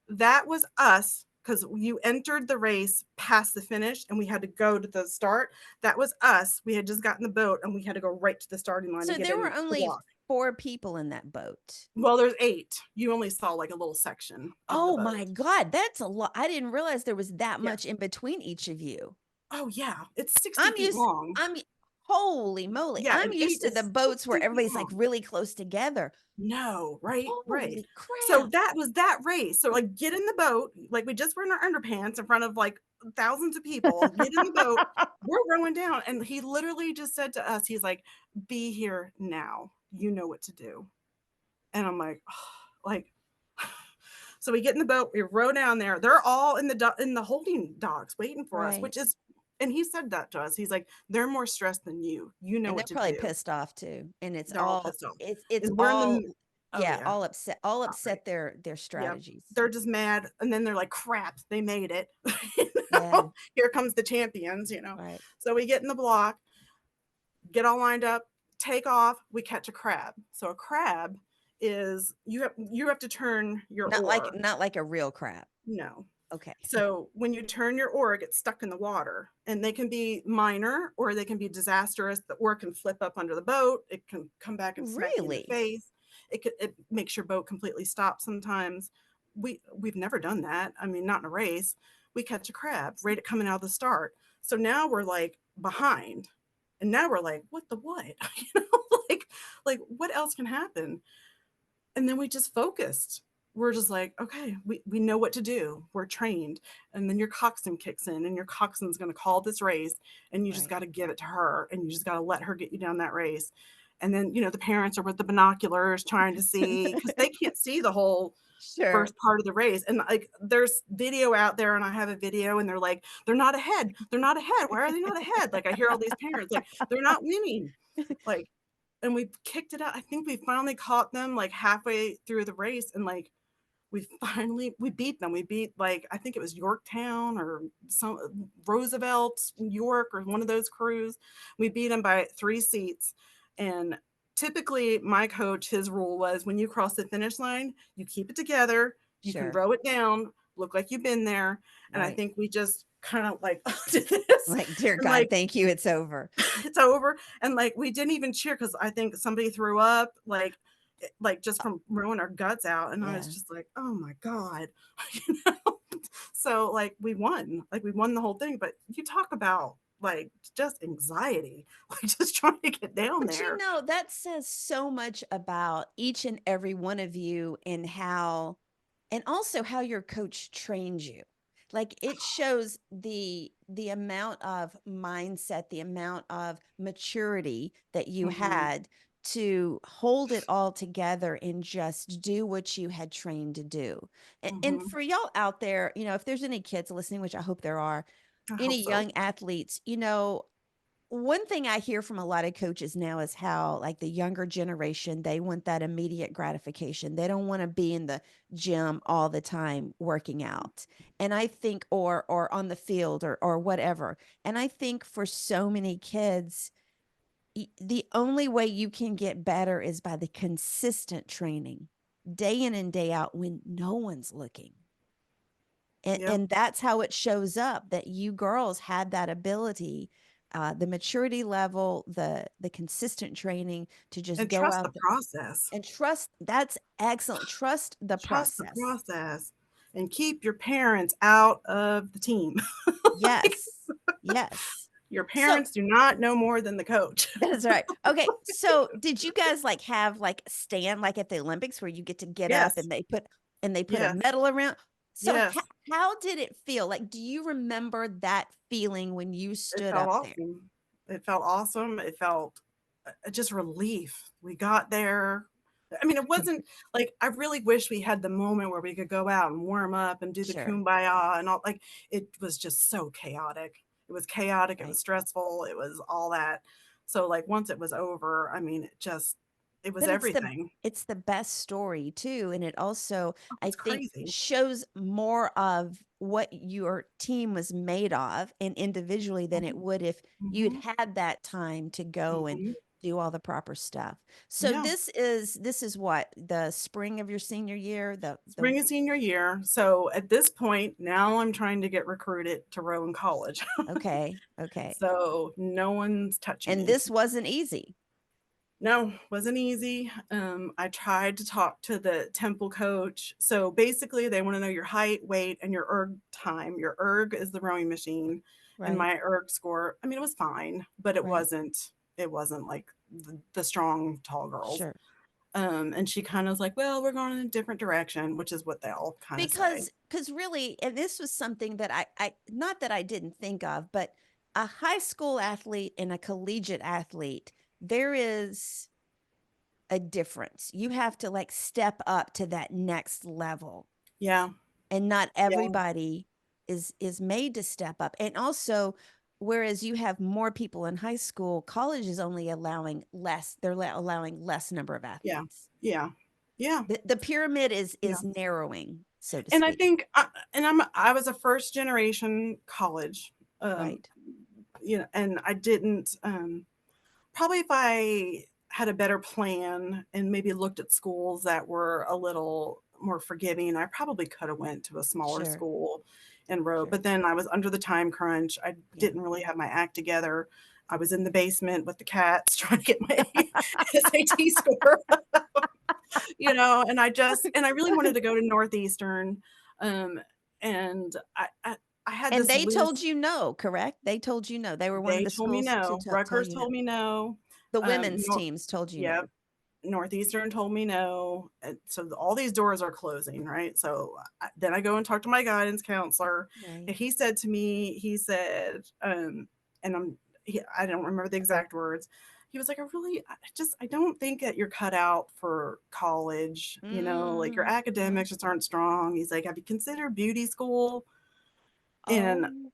That was us, because you entered the race past the finish and we had to go to the start. That was us. We had just gotten the boat and we had to go right to the starting line So to get there in were the only block. 4 people in that boat. Well, there's 8. You only saw like a little section of the Oh boat. my God, that's a lot. I didn't realize there was that Yeah. much in between each of you. Oh yeah, it's 60 I'm feet used long. I'm holy moly. Yeah, I'm and 8 used to the is boats where 60 feet everybody's like long. really close together. No, right. Holy So crap. that was that race. So like get in the boat, like we just were in our underpants in front of like thousands of people, get in the boat, we're rowing down. And he literally just said to us, he's like, be here now. You know what to do. And I'm like, like, so we get in the boat, we row down there. They're all in the holding docks waiting for us, Right. which is, and he said that to us. He's like, they're more stressed than you. You know And they're what to probably do. pissed off too. And it's They're all all pissed off. it's And we're in all the, oh yeah, yeah. all Right. upset their Yeah, strategies. they're just mad, and then they're like, "Crap, they made it." Yeah. Here comes the champions, Right. So we get in the block, get all lined up, take off, we catch a crab. So a crab is you have to turn your Not oar. like a real crab. No. Okay. So when you turn your oar, it gets stuck in the water, and they can be minor or they can be disastrous. The oar can flip up under the boat. It can come back and smack you in the Really? face. It makes your boat completely stop sometimes. We've never done that. I mean, not in a race. We catch a crab right at coming out of the start. So now we're like behind, and now we're like, what the what? like what else can happen? And then we just focused. We're just like, okay, we know what to do. We're trained. And then your coxswain kicks in, and your coxswain's going to call this race, and you just Right. got to give it to her, and you just got to let her get you down that race. And then, the parents are with the binoculars trying to see, because they can't see the whole Sure. first part of the race. And like, there's video out there, and I have a video, and they're like, they're not ahead. They're not ahead. Why are they not ahead? Like, I hear all these parents like, they're not winning. Like, and we kicked it out. I think we finally caught them like halfway through the race, and like we beat them. We beat, like, I think it was Yorktown or some Roosevelt, York, or one of those crews. We beat them by 3 seats. And typically my coach, his rule was, when you cross the finish line, you keep it together, you can Sure. row it down, look like you've been there. And I Right. think we just kind of like did this. Like, dear And God, like, thank you. It's over. it's over. And like, we didn't even cheer because I think somebody threw up, like just from rowing our guts out. And I was Yeah. just like, oh my God. You know? So like we won the whole thing. But you talk about like just anxiety, like just trying to get down But there. that says so much about each and every one of you and also how your coach trained you. Like, it shows the amount of mindset, the amount of maturity that you Mhm. had to hold it all together and just do what you had trained to do. And Mhm. for y'all out there, if there's any kids listening, which I hope there are, I any hope so. young athletes, one thing I hear from a lot of coaches now is how, like, the younger generation, they want that immediate gratification. They don't want to be in the gym all the time working out. And I think, or on the field or whatever. And I think for so many kids, the only way you can get better is by the consistent training, day in and day out, when no one's looking. Yep. And that's how it shows up, that you girls had that ability, the maturity level, the consistent training to just And go trust out the process. and trust. That's excellent. Trust the Trust the process. process. And keep your parents out of the team. Yes. Yes. Your So parents do not know more than the coach. that's right. Okay. So did you guys like have like stand like at the Olympics where you get to get up Yes. and they put a Yes. medal around? So Yes. how did it feel? Like, do you remember that feeling when you It stood felt up there? awesome. It felt awesome. It felt just relief. We got there. I mean, it wasn't like I really wish we had the moment where we could go out and warm up and do the Sure. kumbaya and all. Like it was just so chaotic. It was chaotic. It was Right. stressful. It was all that. So like once it was over, I mean, it was But everything. it's the best story too, and it also, Oh, I it's think, crazy. shows more of what your team was made of and individually than it Mhm. would if you'd Mhm. had that time to go and Mhm. do all the proper stuff. So Yeah. this is what, the spring of your senior year, the Spring of senior year. So at this point, now I'm trying to get recruited to Rowan College. okay, okay. So no one's touching And me. this wasn't easy. No, wasn't easy. I tried to talk to the temple coach. So basically, they want to know your height, weight, and your erg time. Your erg is the rowing machine, and Right, my erg score. I mean, it was fine, but it right. wasn't. It wasn't like the strong, tall girls. Sure. And she kind of was like, "Well, we're going in a different direction," which is what they all kind of say. Because really, and this was something that I not that I didn't think of, but a high school athlete and a collegiate athlete, there is a difference. You have to like step up to that next level, Yeah, and not yeah, everybody is made to step up. And also, whereas you have more people in high school, college is only allowing less, they're allowing less number of yeah, athletes. yeah, yeah. The pyramid Yeah. is narrowing, so to And I speak. think, I was a first generation college, um, Right. and I didn't, probably if I had a better plan and maybe looked at schools that were a little more forgiving, I probably could have went to a smaller Sure. school and wrote. Sure. But then I was under the time crunch. I Yeah. didn't really have my act together. I was in the basement with the cats trying to get my SAT score. And I really wanted to go to Northeastern, um, and I had And this they told list. you no, correct? They told you no. They were one of They the told me schools to no. tell Rutgers you no. told me no. The women's Nor teams told you no. Yep, Northeastern told me no. And so all these doors are closing, right? So then I go and talk to my guidance counselor, Right. and he said to me, he said, and I don't remember the exact words. He was like, I don't think that you're cut out for college. Like your Mhm. academics just aren't strong. He's like, have you considered beauty school? And Oh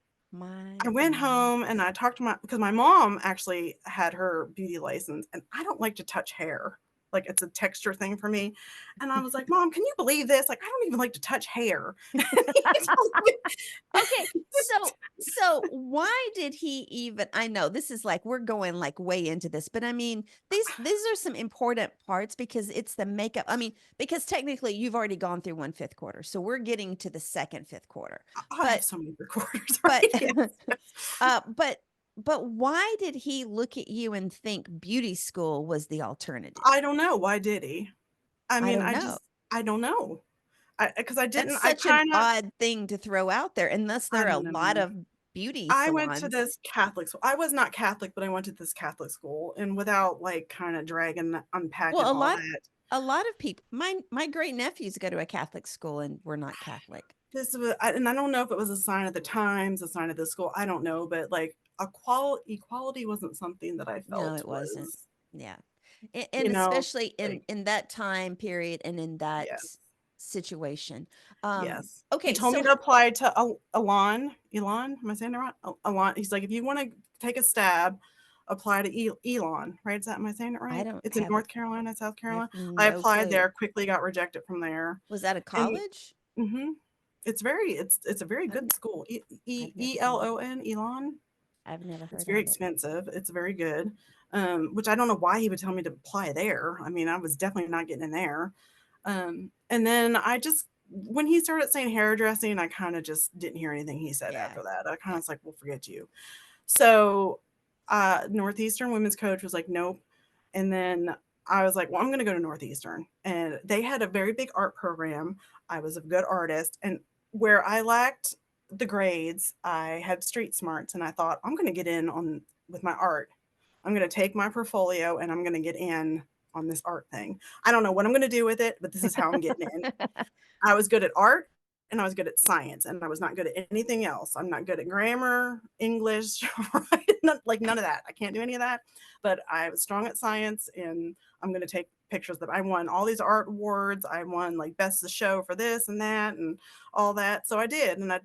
I my went God. home and I talked to because my mom actually had her beauty license, and I don't like to touch hair. Like it's a texture thing for me. And I was like, Mom, can you believe this? Like, I don't even like to touch hair. And he told me, Okay, so why did he even, I know this is like we're going like way into this, but I mean, these are some important parts because it's the makeup. I mean, because technically you've already gone through one fifth quarter. So we're getting to the second fifth quarter. I have But so many recorders, but right? Yes. uh but but why did he look at you and think beauty school was the alternative? I don't know. Why did he? I I mean, don't know. I don't know. Because I That's didn't, I such an kind of, odd thing to throw out there unless I there are a don't lot know. of beauty I went to salons. this Catholic school. I was not Catholic, but I went to this Catholic school, and without like kind of unpacking Well, all that, a lot of people, my great nephews go to a Catholic school and we're not Catholic. and I don't know if it was a sign of the times, a sign of the school. I don't know, but like equality wasn't something that I No, felt it wasn't. was, Yeah. And especially like in that time period and in that yes, situation. yes. He Okay, told me so to apply to Elon. Am I saying that right? Elon. He's like, if you want to take a stab, apply to Elon. Right? Am I saying it I right? don't It's in have North Carolina, South I have Carolina. I no applied clue. there, quickly got rejected from there, Was that a and college? hmm it's a very I've, good school. I've never heard of it. Elon, Elon. I've never It's heard very of it. expensive. It's very good. Which I don't know why he would tell me to apply there. I mean, I was definitely not getting in there. And then when he started saying hairdressing, I kind of just didn't hear anything he said Yeah. after that. I kind Yeah. of was like, we'll forget you. So, Northeastern women's coach was like, nope. And then I was like, well, I'm going to go to Northeastern. And they had a very big art program. I was a good artist. And where I lacked the grades, I had street smarts. And I thought, I'm going to get in on with my art. I'm going to take my portfolio and I'm going to get in on this art thing. I don't know what I'm going to do with it, but this is how I'm getting in. I was good at art. and I was good at science, and I was not good at anything else. I'm not good at grammar, English, right? Like none of that. I can't do any of that. But I was strong at science, and I'm going to take pictures that I won all these art awards. I won like best of show for this and that and all that. So I did, and I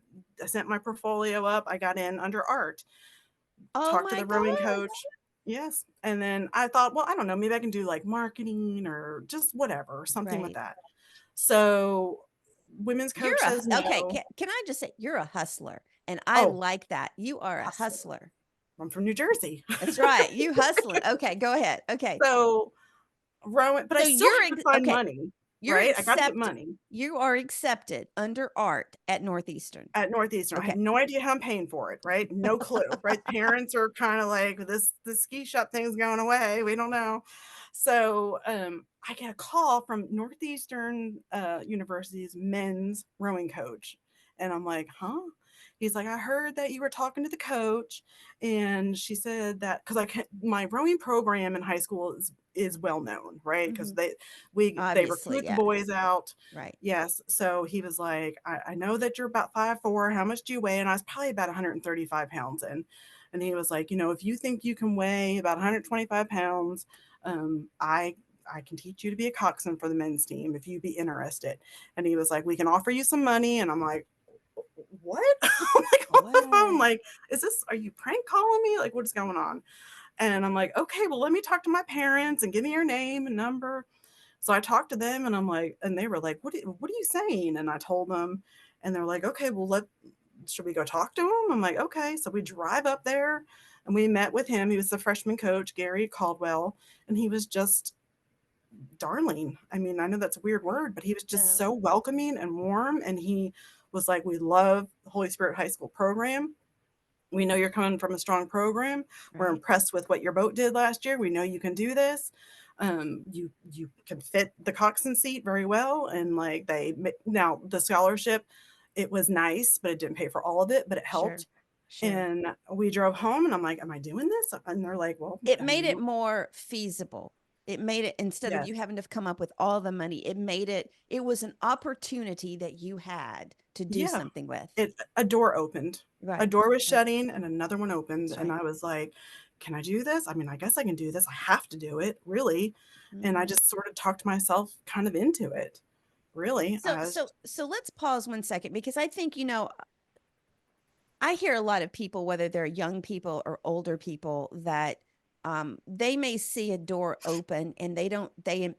sent my portfolio up. I got in under art, Oh talked to my the rowing gosh. coach. Yes. And then I thought, well, I don't know, maybe I can do like marketing or just whatever, something with Right. that. So women's You're coach says okay. no. Can I just say you're a hustler, and I Oh, like that. You are a hustler. hustler. I'm from New Jersey. That's right. You hustling. Okay, go ahead. Okay. So rowing, but I So still you're have to find okay. money, You're right? I got to get money you are accepted under art at Northeastern. at Northeastern. I Okay. have no idea how I'm paying for it, right? No clue, right? Parents are kind of like, this ski shop thing's going away. We don't know. So I get a call from Northeastern University's men's rowing coach. And I'm like, huh? He's like, I heard that you were talking to the coach, and she said that because my rowing program in high school is well known, right? Because Mhm. they Obviously, recruit the yeah. boys out. Right. Yes. So he was like, I know that you're about 5'4". How much do you weigh? And I was probably about 135 pounds in. And he was like, if you think you can weigh about 125 pounds, I can teach you to be a coxswain for the men's team if you'd be interested. And he was like, we can offer you some money. And I'm like, what? I'm like on the phone, What? like, are you prank calling me? Like, what's going on? And I'm like, okay, well, let me talk to my parents and give me your name and number. So I talked to them, and I'm like, and they were like, what are you saying? And I told them, and they're like, okay, well, should we go talk to him? I'm like, okay. So we drive up there, and we met with him. He was the freshman coach, Gary Caldwell, and he was just darling. I mean, I know that's a weird word, but he was just No. so welcoming and warm. And he was like, we love the Holy Spirit High School program. We know you're coming from a strong program. We're Right. impressed with what your boat did last year. We know you can do this. You can fit the coxswain seat very well. And like now the scholarship, it was nice, but it didn't pay for all of it, but it Sure. helped. Sure. And we drove home, and I'm like, am I doing this? And they're like, well, It I made mean, it more feasible. It made it, instead of yes, you having to come up with all the money, it was an opportunity that you had to do yeah. something with. A door opened. A Right. door was Right. shutting, and another one opened. That's And right. I was like, can I do this? I mean, I guess I can do this. I have to do it, really. And I Mhm. just sort of talked myself kind of into it. Really. So so let's pause 1 second, because I think, I hear a lot of people, whether they're young people or older people, that they may see a door open and they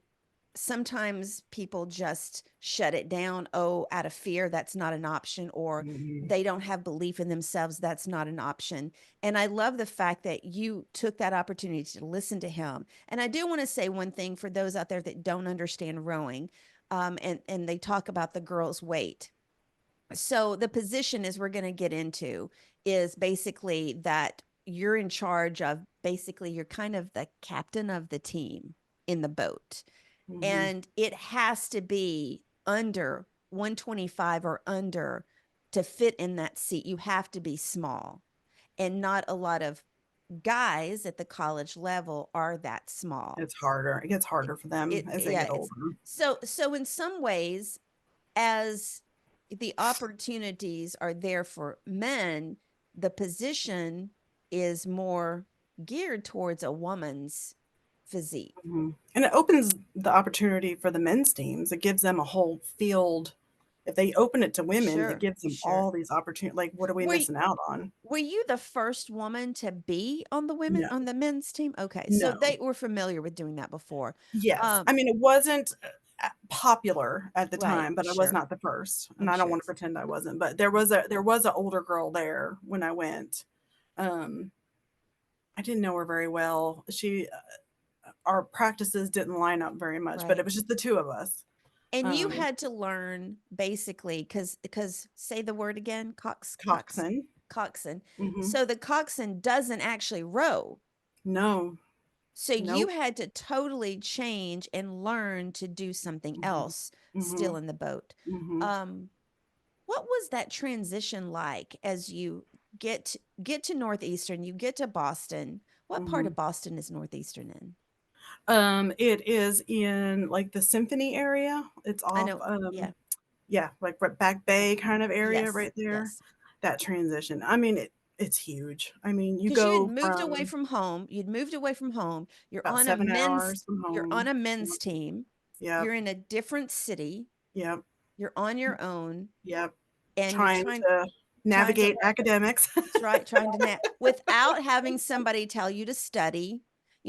sometimes people just shut it down. Oh, out of fear, that's not an option, or Mhm. they don't have belief in themselves, that's not an option. And I love the fact that you took that opportunity to listen to him. And I do want to say one thing for those out there that don't understand rowing, and they talk about the girls' weight. So the position, as we're going to get into, is basically that you're in charge of, basically you're kind of the captain of the team in the boat, Mhm. and it has to be under 125 or under to fit in that seat. You have to be small, and not a lot of guys at the college level are that small. It's harder. It gets it, harder for them as they yeah, get older. so in some ways, as the opportunities are there for men, the position is more geared towards a woman's physique. Mhm. And it opens the opportunity for the men's teams. It gives them a whole field. If they open it to women, it Sure, gives them sure. all these opportunities. Like, what are we Were y- missing out on? were you the first woman to be on No, the men's team? Okay, so no. they were familiar with doing that before. Yes. Um, I mean, it wasn't popular at the right, time, but I was sure. not the first, and I'm I don't sure. want to pretend I wasn't. But there was an older girl there when I went. Um, I didn't know her very well. Our practices didn't line up very much, but it Right. was just the two of us. And you Um, had to learn basically, because say the word again, coxswain. coxswain. Hmm. So the coxswain doesn't actually row. No, So you nope. had to totally change and learn to do something Hmm. else Hmm. still in the boat. Hmm. Um, what was that transition like as you get to Northeastern, you get to Boston? What part Hmm. of Boston is Northeastern in? It is in like the Symphony area. It's I off. know, yeah. Yeah, like Back Bay kind of area Yes, right there. yes. That transition. I mean, it's huge. I mean, you Because you had go moved away from from home. You'd moved away from home. about 7 hours from You're on home. a Yep, men's team. yep, You're in a different city. yep, You're on your own yep. and you're Trying to trying to navigate academics. that's right, trying to without having somebody tell you to study.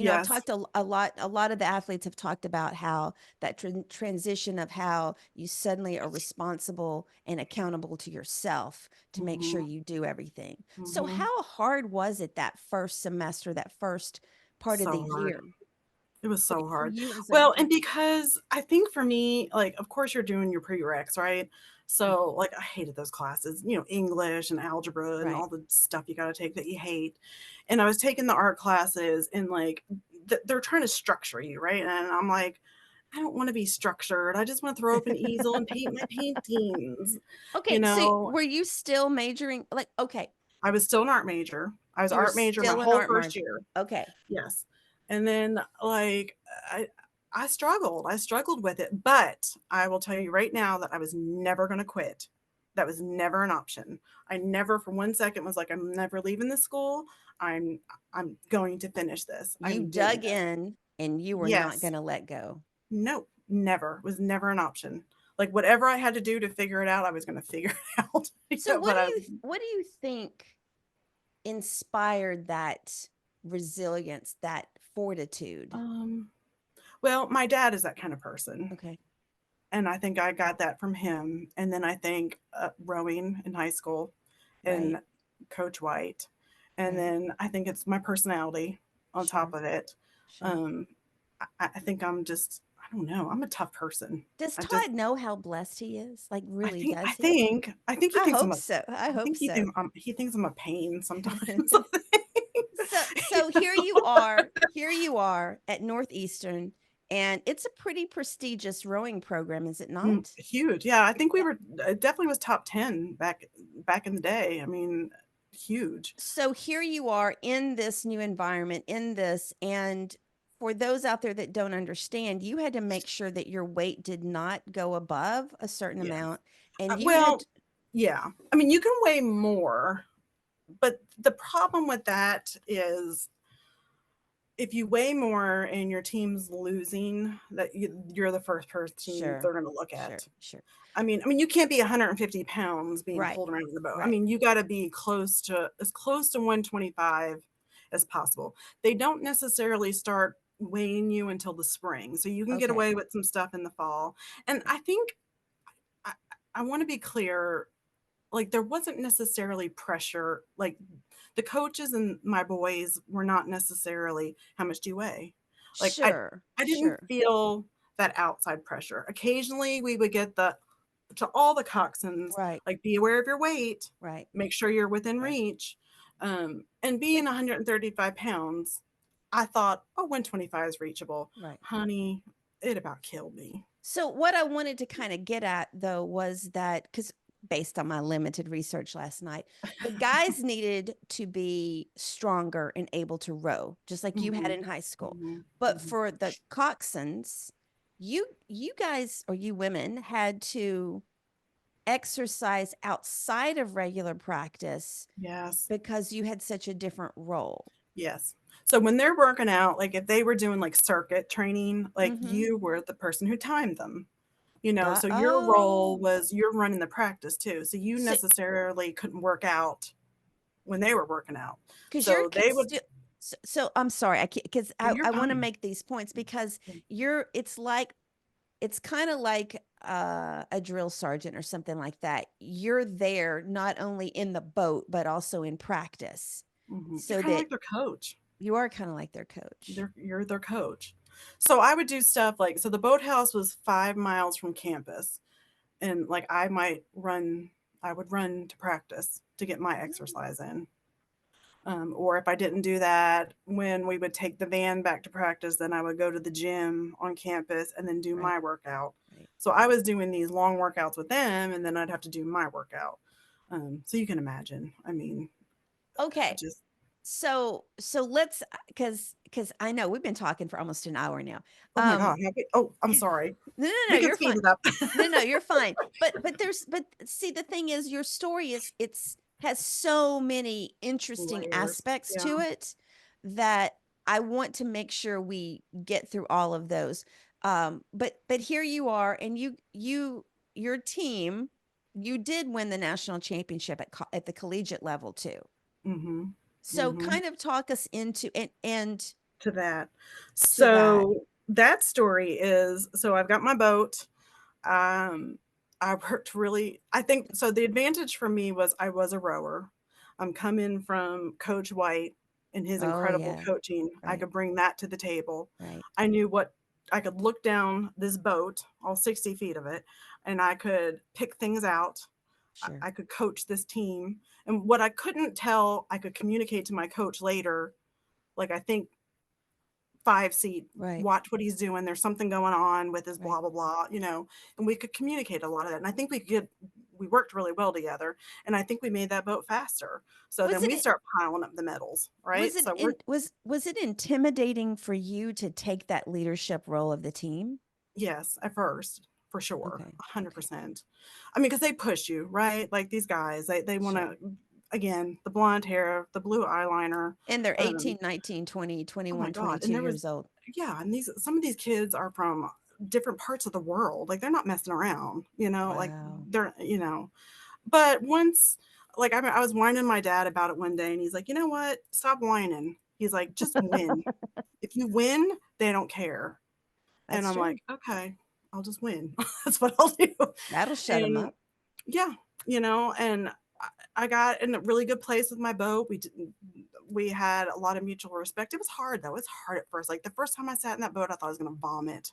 I've Yes. talked a lot of the athletes have talked about how that transition of how you suddenly are responsible and accountable to yourself to make sure Mhm, you do everything. So mhm. how hard was it that first semester, that first part of the So hard. year It was so for hard. you as a Well, and group? because I think for me, like, of course, you're doing your prereqs, right? Mhm. So, like, I hated those classes, English and algebra and Right. all the stuff you got to take that you hate. And I was taking the art classes, and like, they're trying to structure you, right? And I'm like, I don't want to be structured. I just want to throw up an easel and paint my paintings. You Okay, so know, were you still majoring like okay, I was still an art major. I was you were art major my still an whole art first margin. year. Okay. Yes. And then, like, I struggled. I struggled with it, but I will tell you right now that I was never gonna quit. That was never an option. I never for 1 second was like, "I'm never leaving this school. I'm I'm going to finish this. You I'm doing dug this." in and you were not Yes. gonna let go. No, never. Was never an option. Like, whatever I had to do to figure it out, I was gonna figure it out. So But I what do you think inspired that resilience, that fortitude? um, well, my dad is that kind of person. Okay. And I think I got that from him, and then I think, rowing in high school Right. and Coach White, and Right. then I think it's my personality on top Sure. of it. Sure. Um, I think I'm just I don't know, I'm a tough person. Does I just Todd know how blessed he is? Like I really, think I does he? think I think he I thinks I'm hope a so. I I hope think so. he thinks I'm a pain sometimes. So here you are at Northeastern, and it's a pretty prestigious rowing program, is it not? Huge, yeah, I think we Yeah. were it definitely was top 10 back in the day. I mean, huge. So here you are in this new environment, in this, and for those out there that don't understand, you had to make sure that your weight did not go above a certain Yeah. amount, and you had Well, yeah. I mean, you can weigh more, but the problem with that is if you weigh more and your team's losing, that you're the first person sure, they're going to look sure, at. sure. I mean, you can't be 150 pounds being Right, pulled around in the boat. I right. mean, you got to be as close to 125 as possible. They don't necessarily start weighing you until the spring, so you can get Okay. away with some stuff in the fall. And I think I, I want to be clear, like there wasn't necessarily pressure, like the coaches and my boys were not necessarily how much do you weigh, like Sure, I didn't sure. feel that outside pressure. Occasionally we would get the to all the coxswains, Right, like be aware of your weight, right, make sure you're within right, reach. And being but 135 pounds, I thought, oh, 125 is reachable. right. Honey, it about killed me. So what I wanted to kind of get at though was that because based on my limited research last night, the guys needed to be stronger and able to row, just like you had Hmm. in high school. Hmm. But Hmm. for the coxswains, you guys or you women had to exercise outside of regular practice Yes. because you had such a different role. Yes. So when they're working out, like if they were doing like circuit training, like Mm-hmm. you were the person who timed them, so your role Oh, was you're running the practice too. So you so necessarily couldn't work out when they were working out. because you're So they would, still so I'm sorry, I can't because you're I want to fine. make these points because Yeah. it's kind of like a drill sergeant or something like that. You're there not only in the boat but also in practice, You're so kind of that like their coach. you are kind of like their coach. You're their coach. So I would do stuff like, so the boathouse was 5 miles from campus. And like I would run to practice to get my Mm, exercise in. Or if I didn't do that, when we would take the van back to practice, then I would go to the gym on campus and then do right, my workout. right. So I was doing these long workouts with them, and then I'd have to do my workout. So you can imagine. I mean, I Okay, just so let's because I know we've been talking for almost an hour now. Oh my Um, God. Oh, I'm sorry. no, We can you're speed fine. it up. No, you're fine. But see, the thing is, your story it's has so many interesting Layers. aspects Yeah. to it that I want to make sure we get through all of those. But here you are, and your team, you did win the national championship at the collegiate level too. Mm-hmm. So Mm-hmm. kind of talk us into and To that. to that. So that story is, so I've got my boat. Um, I worked really, I think, so the advantage for me was I was a rower. I'm coming from Coach White and his Oh incredible yeah, coaching. I right, could bring that to the table. right, I knew what I could look down this boat, all 60 feet of it, and I could pick things out. sure, I could coach this team. And what I couldn't tell, I could communicate to my coach later. Like, I think 5 seat, right, watch what he's doing. There's something going on with his right. blah, blah, blah, and we could communicate a lot of that. And I think we worked really well together. And I think we made that boat faster. So Was then it we start piling up the medals, was right? it So we're, in was it intimidating for you to take that leadership role of the team? yes, at first, for sure, Okay, okay, 100%. I mean, because they push you, right? Like these guys, they want sure. to, again, the blonde hair, the blue eyeliner. And they're Um, 18, 19, 20, oh 21, my God. 22 And there was, years old. yeah, and some of these kids are from different parts of the world. Like they're not messing around, like Wow. they're. But once, like I was whining my dad about it one day, and he's like, you know what? Stop whining. He's like, just win. If you win, they don't care. And That's I'm true. like, okay, I'll just win. That's what I'll do. That'll shut them And up. yeah, and I got in a really good place with my boat. We had a lot of mutual respect. It was hard though. It's hard at first. Like the first time I sat in that boat, I thought I was going to vomit.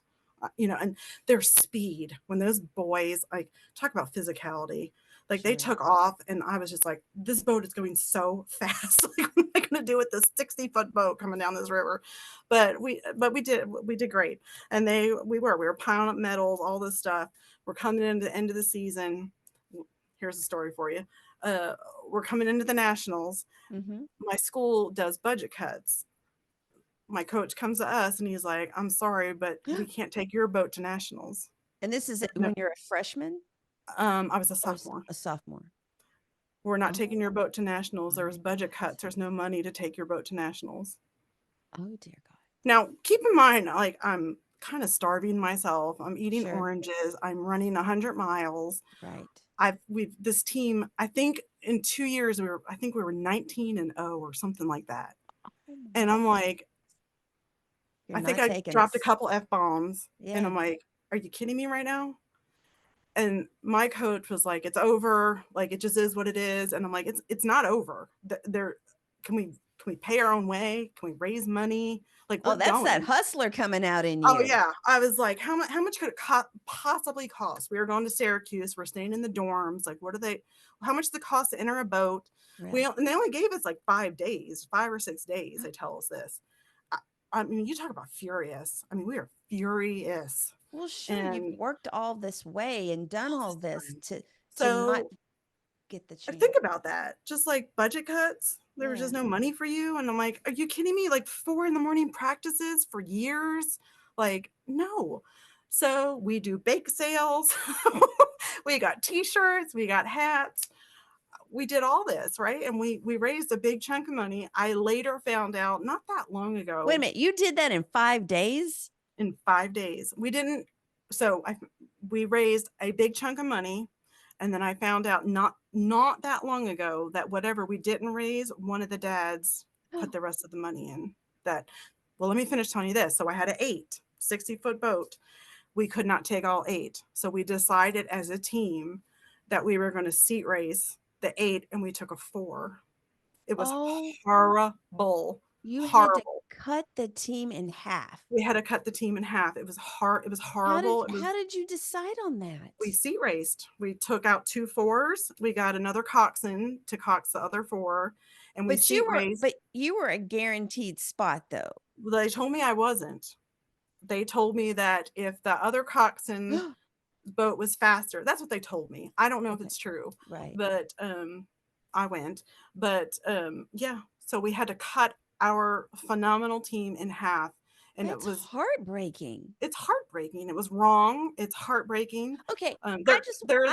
And their speed when those boys, like, talk about physicality. Like they Sure. took off, and I was just like, this boat is going so fast. Like, what am I going to do with this 60-foot boat coming down this river? But we did great, and we were piling up medals, all this stuff. We're coming into the end of the season. Here's a story for you. Uh, we're coming into the nationals. Mm-hmm. My school does budget cuts. My coach comes to us and he's like, I'm sorry, but we can't take your boat to nationals. And this is No, when you're a freshman I was a or sophomore. a sophomore. We're not taking your Oh boat to nationals. my There's budget goodness. cuts. There's no money to take your boat to nationals. Oh dear God. Now, keep in mind, like, I'm kind of starving myself. I'm eating Sure. oranges. I'm running 100 miles. Right. This team, I think in 2 years, I think we were 19-0 or something like that. Oh my And I'm like, You're I think not I taking dropped a us. couple F bombs, and Yeah. I'm like, are you kidding me right now? And my coach was like, it's over. Like, it just is what it is. And I'm like, it's not over. There, can we pay our own way? Can we raise money? Like, Oh, we're that's that going. hustler coming out in Oh you. yeah. I was like, how much could it possibly cost? We were going to Syracuse. We're staying in the dorms. Like, how much does it cost to enter a boat? Right. And they only gave us like 5 days, 5 or 6 days. They tell us this. I, I mean, you talk about furious. I mean, we are furious. Well, sure, you've And worked all this way and done all all this this time. to not So get the I chance. think about that. Just like budget cuts. There was Yeah. just no money for you. And I'm like, are you kidding me? Like 4 in the morning practices for years? Like, no. So we do bake sales. We got t-shirts, we got hats. We did all this, right? And we raised a big chunk of money. I later found out not that long Wait a ago, minute, you did that in 5 days? in 5 days. We didn't, so we raised a big chunk of money. And then I found out not that long ago that whatever we didn't raise, one of the dads put the rest of the money in. Well, let me finish telling you this. So I had an 60-foot boat. We could not take all 8. So we decided as a team that we were going to seat race the 8, and we took a 4. It was Oh, horrible. you had to Horrible. cut the team in half. We had to cut the team in half. It was hard. It was horrible. How did you decide on We that? seat raced. We took out 2 4s. We got another coxswain to cox the other 4, and we seat raced. But you were a guaranteed spot though. They told me I wasn't. They told me that if the other coxswain boat was faster, that's what they told me. I don't know if Okay. it's true, Right. but I went. But yeah, so we had to cut our phenomenal team in half. And That's heartbreaking. it's heartbreaking. It was wrong. It's heartbreaking. Okay, There, there's,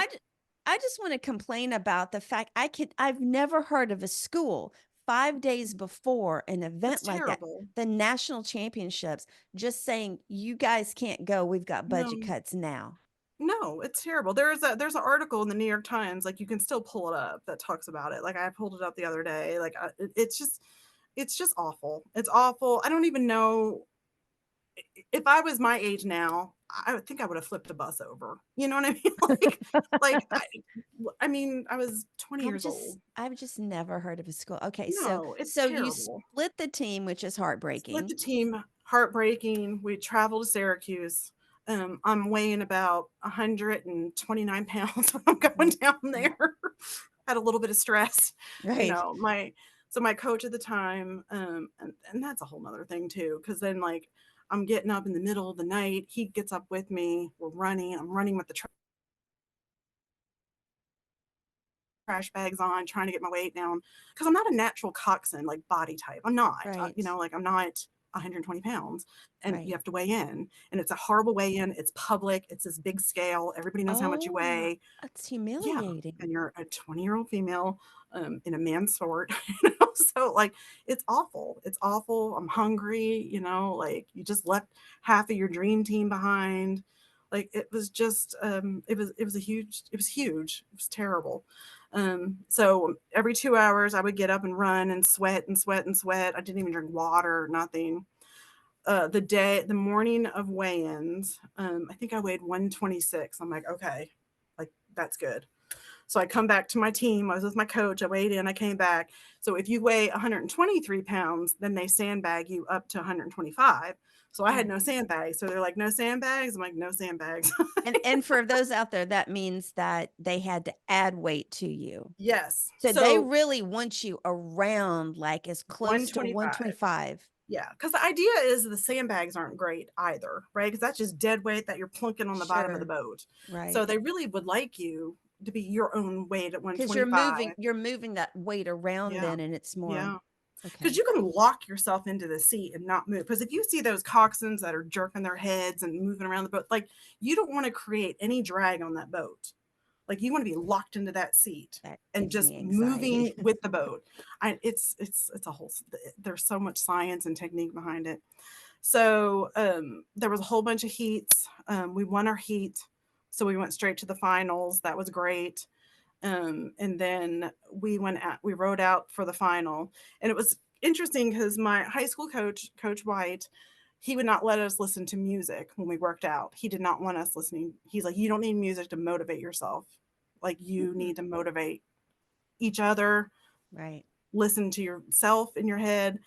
I just want to complain about the fact I've never heard of a school 5 days before an it's event like that, terrible. the national championships, just saying you guys can't go. We've got budget No, cuts now. no, it's terrible. There's an article in the New York Times, like you can still pull it up, that talks about it. Like I pulled it up the other day. Like it's just awful. It's awful. I don't even know if I was my age now, I would think I would have flipped a bus over. You know what I mean? Like I mean, I was 20 years old. I've just never heard of a school. Okay, No, it's so you terrible. split the team, which is Split heartbreaking. the team, heartbreaking. We traveled to Syracuse. I'm weighing about 129 pounds when I'm going down there. Had a little bit of stress, you Right. know. My coach at the time, and that's a whole nother thing too, because then like I'm getting up in the middle of the night. He gets up with me. We're running. I'm running with the trash bags on, trying to get my weight down because I'm not a natural coxswain like body type. I'm not, you Right. know, like I'm not 120 pounds, and you Right. have to weigh in, and it's a horrible weigh in. It's public. It's this big scale. Everybody knows how much you Oh, weigh. that's Yeah, humiliating. and you're a 20-year-old female in a man's sport, you know. So like, it's awful. It's awful. I'm hungry. You know, like you just left half of your dream team behind. Like it was just, it was huge. It was terrible. So every 2 hours I would get up and run and sweat and sweat and sweat. I didn't even drink water, nothing. The morning of weigh-ins, I think I weighed 126. I'm like, okay, like that's good. So I come back to my team. I was with my coach. I weighed in. I came back. So if you weigh 123 pounds, then they sandbag you up to 125. So I had Oh. no sandbags. So they're like, no sandbags. I'm like, no sandbags. And for those out there, that means that they had to add weight to you. Yes. So they So really want you around like as close to 125. 125. Yeah, because the idea is the sandbags aren't great either, right? Because that's just dead weight that you're plunking on the bottom of the Sure. boat. So Right. they really would like you to be your own weight at Because 125. you're moving that weight around Yeah. then and it's more Yeah. Because okay. you can lock yourself into the seat and not move. Because if you see those coxswains that are jerking their heads and moving around the boat, like you don't want to create any drag on that boat. Like you want to be locked into that seat That and gives just me moving anxiety. with the boat. It's a whole. There's so much science and technique behind it. So there was a whole bunch of heats. We won our heat, so we went straight to the finals. That was great. And then we rode out for the final, and it was interesting because my high school coach, Coach White, he would not let us listen to music when we worked out. He did not want us listening. He's like, you don't need music to motivate yourself. Like you Mhm. need to motivate each other. Right. Listen to yourself in your head.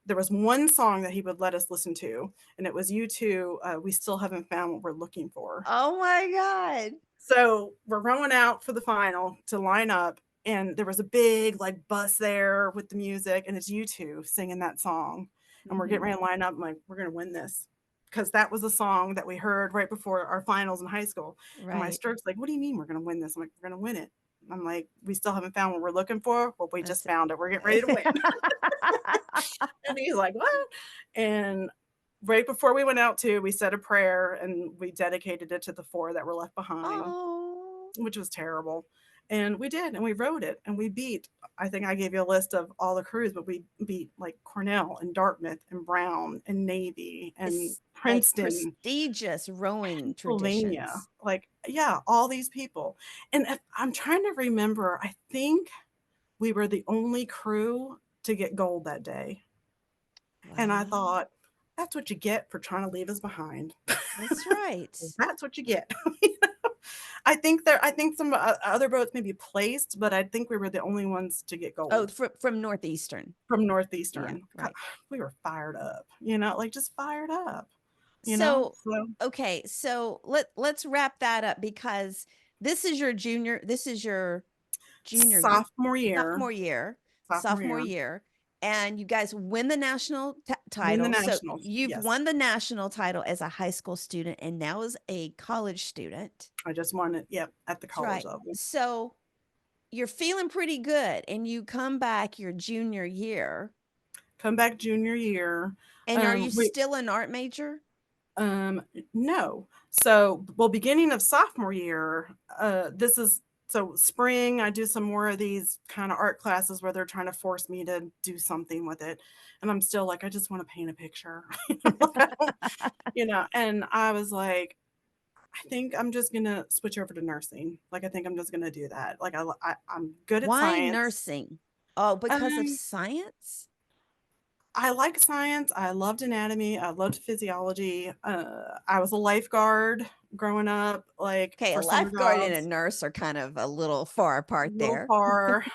There was one song that he would let us listen to, and it was U2. We still haven't found what we're looking for. Oh my God. So we're rowing out for the final to line up, and there was a big like bus there with the music, and it's U2 singing that song, and we're getting Mhm. ready to line up. I'm like, we're gonna win this because that was a song that we heard right before our finals in high school. And my Right. stroke's like, what do you mean we're gonna win this? I'm like, we're gonna win it. I'm like, we still haven't found what we're looking for. Well, we just That's found it. We're getting ready to win. And he's like, what? And right before we went out we said a prayer and we dedicated it to the four that were left behind, Oh. which was terrible. And we did, and we wrote it, and we beat. I think I gave you a list of all the crews, but we beat like Cornell and Dartmouth and Brown and Navy and It's like Princeton, prestigious rowing Pennsylvania. traditions. Like, yeah, all these people. And I'm trying to remember, I think we were the only crew to get gold that day. And I Wow. thought, that's what you get for trying to leave us behind. That's right. That's what you get. I think some other boats maybe placed, but I think we were the only ones to get Oh, gold from Northeastern. from Yeah, Northeastern. God, right. we were fired up, like just fired up, you know? So, So okay, so let's wrap that up because this is your junior y- sophomore year, sophomore year, sophomore sophomore year, year, and you guys win the national win the title. So nationals. you've Yes. won the national title as a high school student and now as a college student. I just won it. Yep. At the That's college right. level. So you're feeling pretty good and you come back your junior year. come back junior year. And are you We still an art major? No. So, well, beginning of sophomore year, this is so spring, I do some more of these kind of art classes where they're trying to force me to do something with it. And I'm still like, I just want to paint a picture. Like, I don't, and I was like, I think I'm just gonna switch over to nursing. Like, I think I'm just gonna do that. Like, I'm good at Why science. nursing? Oh, because of Um, science? I like science. I loved anatomy. I loved physiology. I was a lifeguard growing up, like Okay, a for summer lifeguard and a jobs. nurse are kind of a little far A apart little there. far.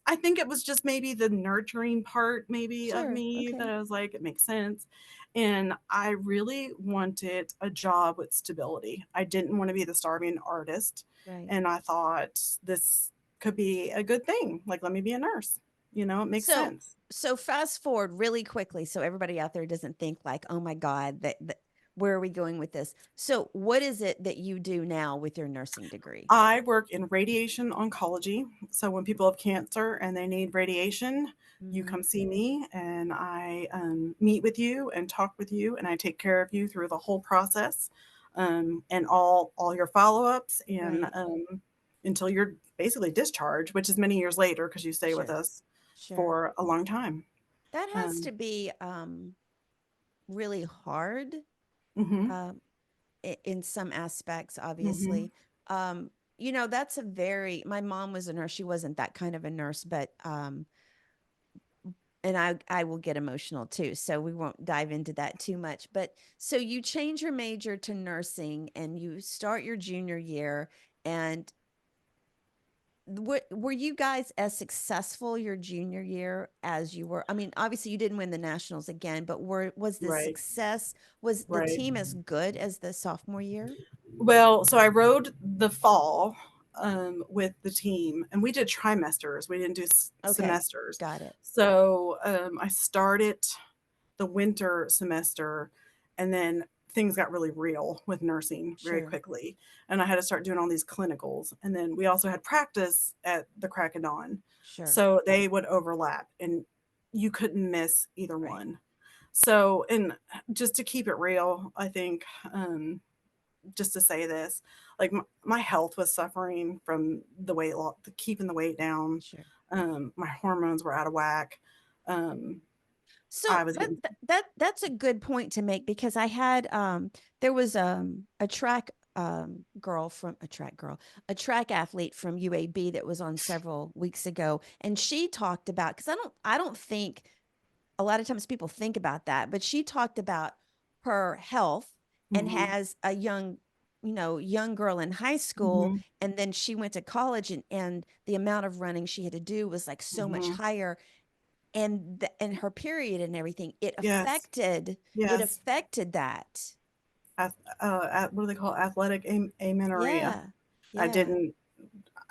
I think it was just maybe the nurturing part, maybe of Sure. me that Okay. I was like, it makes sense. And I really wanted a job with stability. I didn't want to be the starving artist. Right. And I thought this could be a good thing. Like, let me be a nurse. It makes So sense. so fast forward really quickly so everybody out there doesn't think like, "Oh my god, that where are we going with this?" So what is it that you do now with your nursing degree? I work in radiation oncology. So when people have cancer and they need radiation, you Mhm. come see me and I meet with you and talk with you and I take care of you through the whole process and all your follow-ups and Right. until you're basically discharged, which is many years later because you stay with Sure. us Sure. for a long time. That has Um, to be really hard mhm, um in some aspects, mhm. obviously. Um, that's a very my mom was a nurse. She wasn't that kind of a nurse, but and I will get emotional too. So we won't dive into that too much. But so you change your major to nursing and you start your junior year and were you guys as successful your junior year as you were? I mean, obviously you didn't win the nationals again, but was the Right, success was the right. team as good as the sophomore year? Well, so I rode the fall with the team, and we did trimesters. We didn't do Okay, semesters. got it. So I started the winter semester, and then things got really real with nursing very Sure, quickly, and I had to start doing all these clinicals. And then we also had practice at the crack of dawn, sure. so they would overlap, and you couldn't miss either Right. one. So, and just to keep it real, I think. Just to say this, like my health was suffering from the weight loss, keeping the weight down. Sure. My hormones were out of whack. Um, I So was getting that's a good point to make because I had there was a track a track athlete from UAB that was on several weeks ago and she talked about because I don't think a lot of times people think about that, but she talked about her health and mhm, has a young girl in high school mhm, and then she went to college and the amount of running she had to do was like so much mhm. higher and her period and everything Yes, it yes. affected that. What do they call it? Athletic amenorrhea. Yeah. I Yeah. didn't,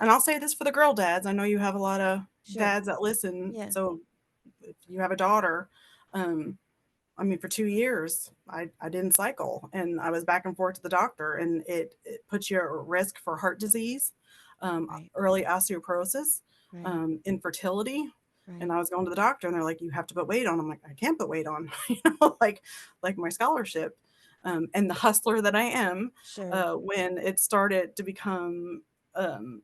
and I'll say this for the girl dads. I know you have a lot of Sure. dads that listen. Yeah. So if you have a daughter, um, I mean, for 2 years, I didn't cycle, and I was back and forth to the doctor, and it puts you at risk for heart disease, Right. early osteoporosis, Right. infertility. And Right. I was going to the doctor, and they're like, "You have to put weight on." I'm like, "I can't put weight on," like my scholarship. And the hustler that I am, Sure. when it started to become um,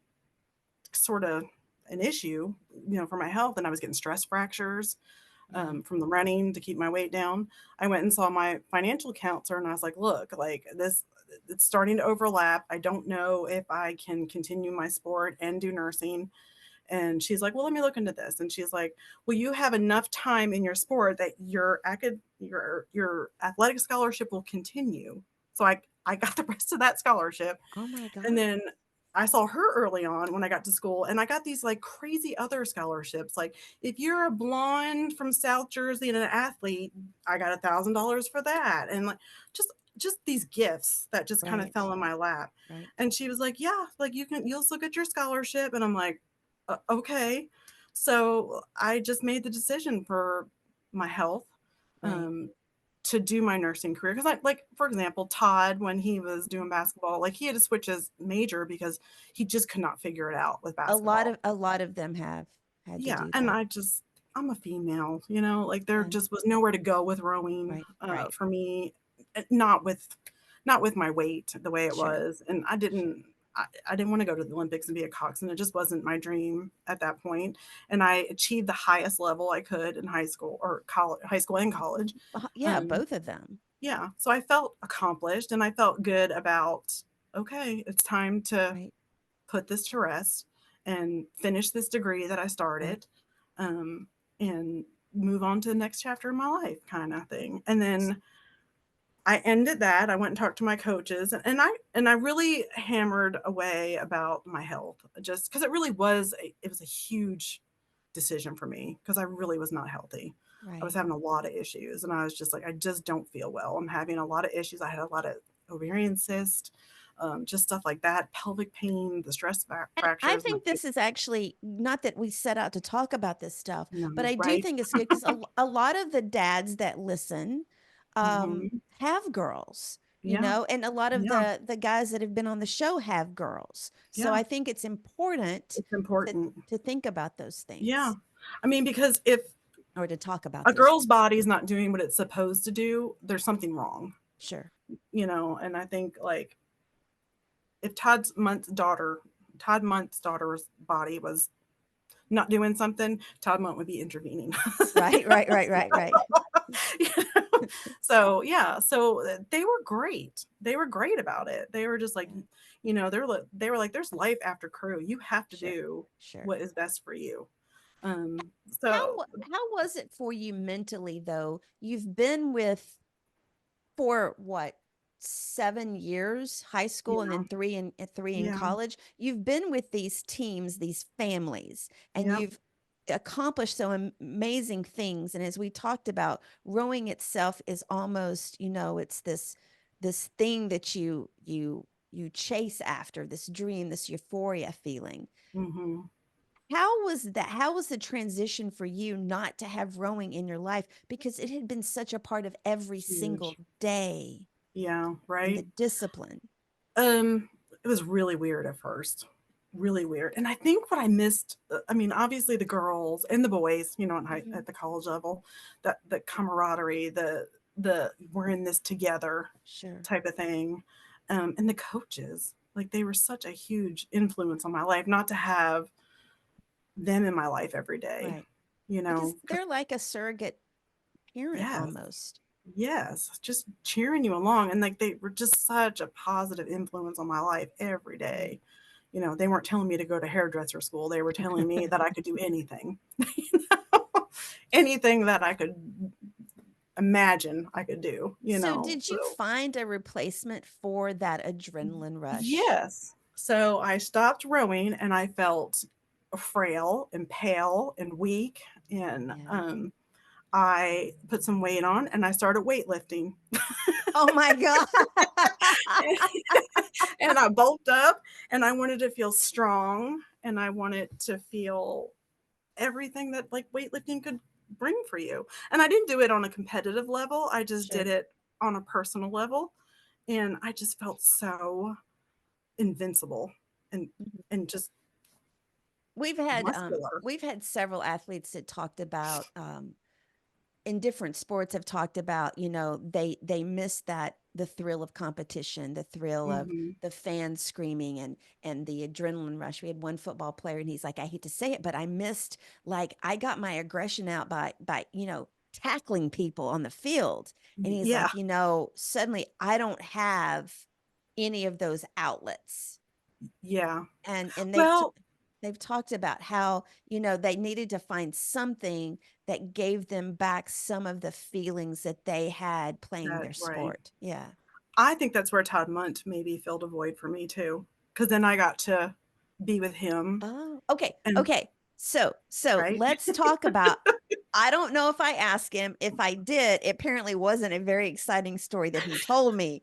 sort of an issue, for my health, and I was getting stress fractures Yeah. from the running to keep my weight down. I went and saw my financial counselor and I was like, look, like this, it's starting to overlap. I don't know if I can continue my sport and do nursing. And she's like, well, let me look into this. And she's like, well, you have enough time in your sport that your athletic scholarship will continue. So I got the rest of that scholarship. Oh my And God. then I saw her early on when I got to school, and I got these like crazy other scholarships. Like, if you're a blonde from South Jersey and an athlete, I got $1,000 for that. And like just these gifts that just kind of Right. fell in my lap. Right. And she was like, yeah, like you'll still get your scholarship. And I'm like, okay. So I just made the decision for my health. Right. Um, to do my nursing career because I like, for example, Todd, when he was Mhm. doing basketball, like he had to switch his major because he just could not figure it out with A lot basketball. of a lot of them have had to Yeah, do and that. I just I'm a female, you know, like there Yeah. just was nowhere to go with rowing Right. for me, not with my weight the way it Sure. was, and Sure. I didn't want to go to the Olympics and be a coxswain. It just wasn't my dream at that point. And I achieved the highest level I could in high school or college, high school and college. Yeah, Um, both of them. yeah, so I felt accomplished and I felt good about, okay, it's time to Right. put this to rest and finish this degree that I Right. started, um, and move on to the next chapter of my life kind of thing. And then I ended that. I went and talked to my coaches and I really hammered away about my health just because it was a huge decision for me because I really was not healthy. I was Right. having a lot of issues and I was just like, I just don't feel well. I'm having a lot of issues. I had a lot of ovarian cyst, just stuff like that, pelvic pain, the stress And I fractures. think this is actually not that we set out to talk about this stuff, but No, I do right? think it's good because a lot of the dads that listen Hmm. have girls, Yeah, and a lot of yeah, the guys that have been on the show have girls. So yeah. I think it's important It's to, important. to think about those Yeah. things I mean, because if or to talk about a those girl's things. body is not doing what it's supposed to do, there's something wrong, Sure. you know? And I think like if Todd Munt's daughter's body was not doing something, Todd Munt would be intervening. Right, right, right, right, right. You know? So yeah, so they were great. They were great about it. They were just like, Yeah, they were like, there's life after crew. You have to sure, do sure. what is best for you. Um, How so how was it for you mentally though? You've been with for what 7 years high school and yeah, then three in yeah, college. You've been with these teams, these families, and yep, you've accomplished so amazing things. And as we talked about, rowing itself is almost, it's this thing that you chase after, this dream, this euphoria feeling. hmm, How was that? How was the transition for you not to have rowing in your life? Because it had been such a part of every single huge. day Yeah, and the right. discipline. It was really weird at first, really weird. And I think what I missed, I mean, obviously the girls and the boys, Mhm. at the college level, that the camaraderie, the we're in this together Sure. type of thing, and the coaches, like they were such a huge influence on my life. Not to have them in my life every day, Right. Because 'cause they're like a surrogate parent yes, almost. yes, just cheering you along, and like they were just such a positive influence on my life every Right. day. They weren't telling me to go to hairdresser school. They were telling me that I could do anything, you know, anything that I could imagine I could do, So did you So, find a replacement for that adrenaline rush? yes. So I stopped rowing and I felt frail and pale and weak. And Yeah. I put some weight on and I started weightlifting. Oh my God. And I bulked up and I wanted to feel strong and I wanted to feel everything that like weightlifting could bring for you. And I didn't do it on a competitive level. I just did Sure. it on a personal level. And I just felt so invincible and Mhm. and just We've had muscular. we've had several athletes that talked about in different sports have talked about, they miss that the thrill of competition, the thrill of Mhm. the fans screaming and the adrenaline rush. We had one football player and he's like, I hate to say it, but I missed, like, I got my aggression out by tackling people on the field. And he's Yeah. like, suddenly I don't have any of those outlets. Yeah. And Well, they've talked about how, they needed to find something that gave them back some of the feelings that they had playing that their right. sport. Yeah. I think that's where Todd Munt maybe filled a void for me too, because then I got to be with him Oh, okay. and Okay. So right? let's talk about, I don't know if I asked him. If I did, it apparently wasn't a very exciting story that he told me.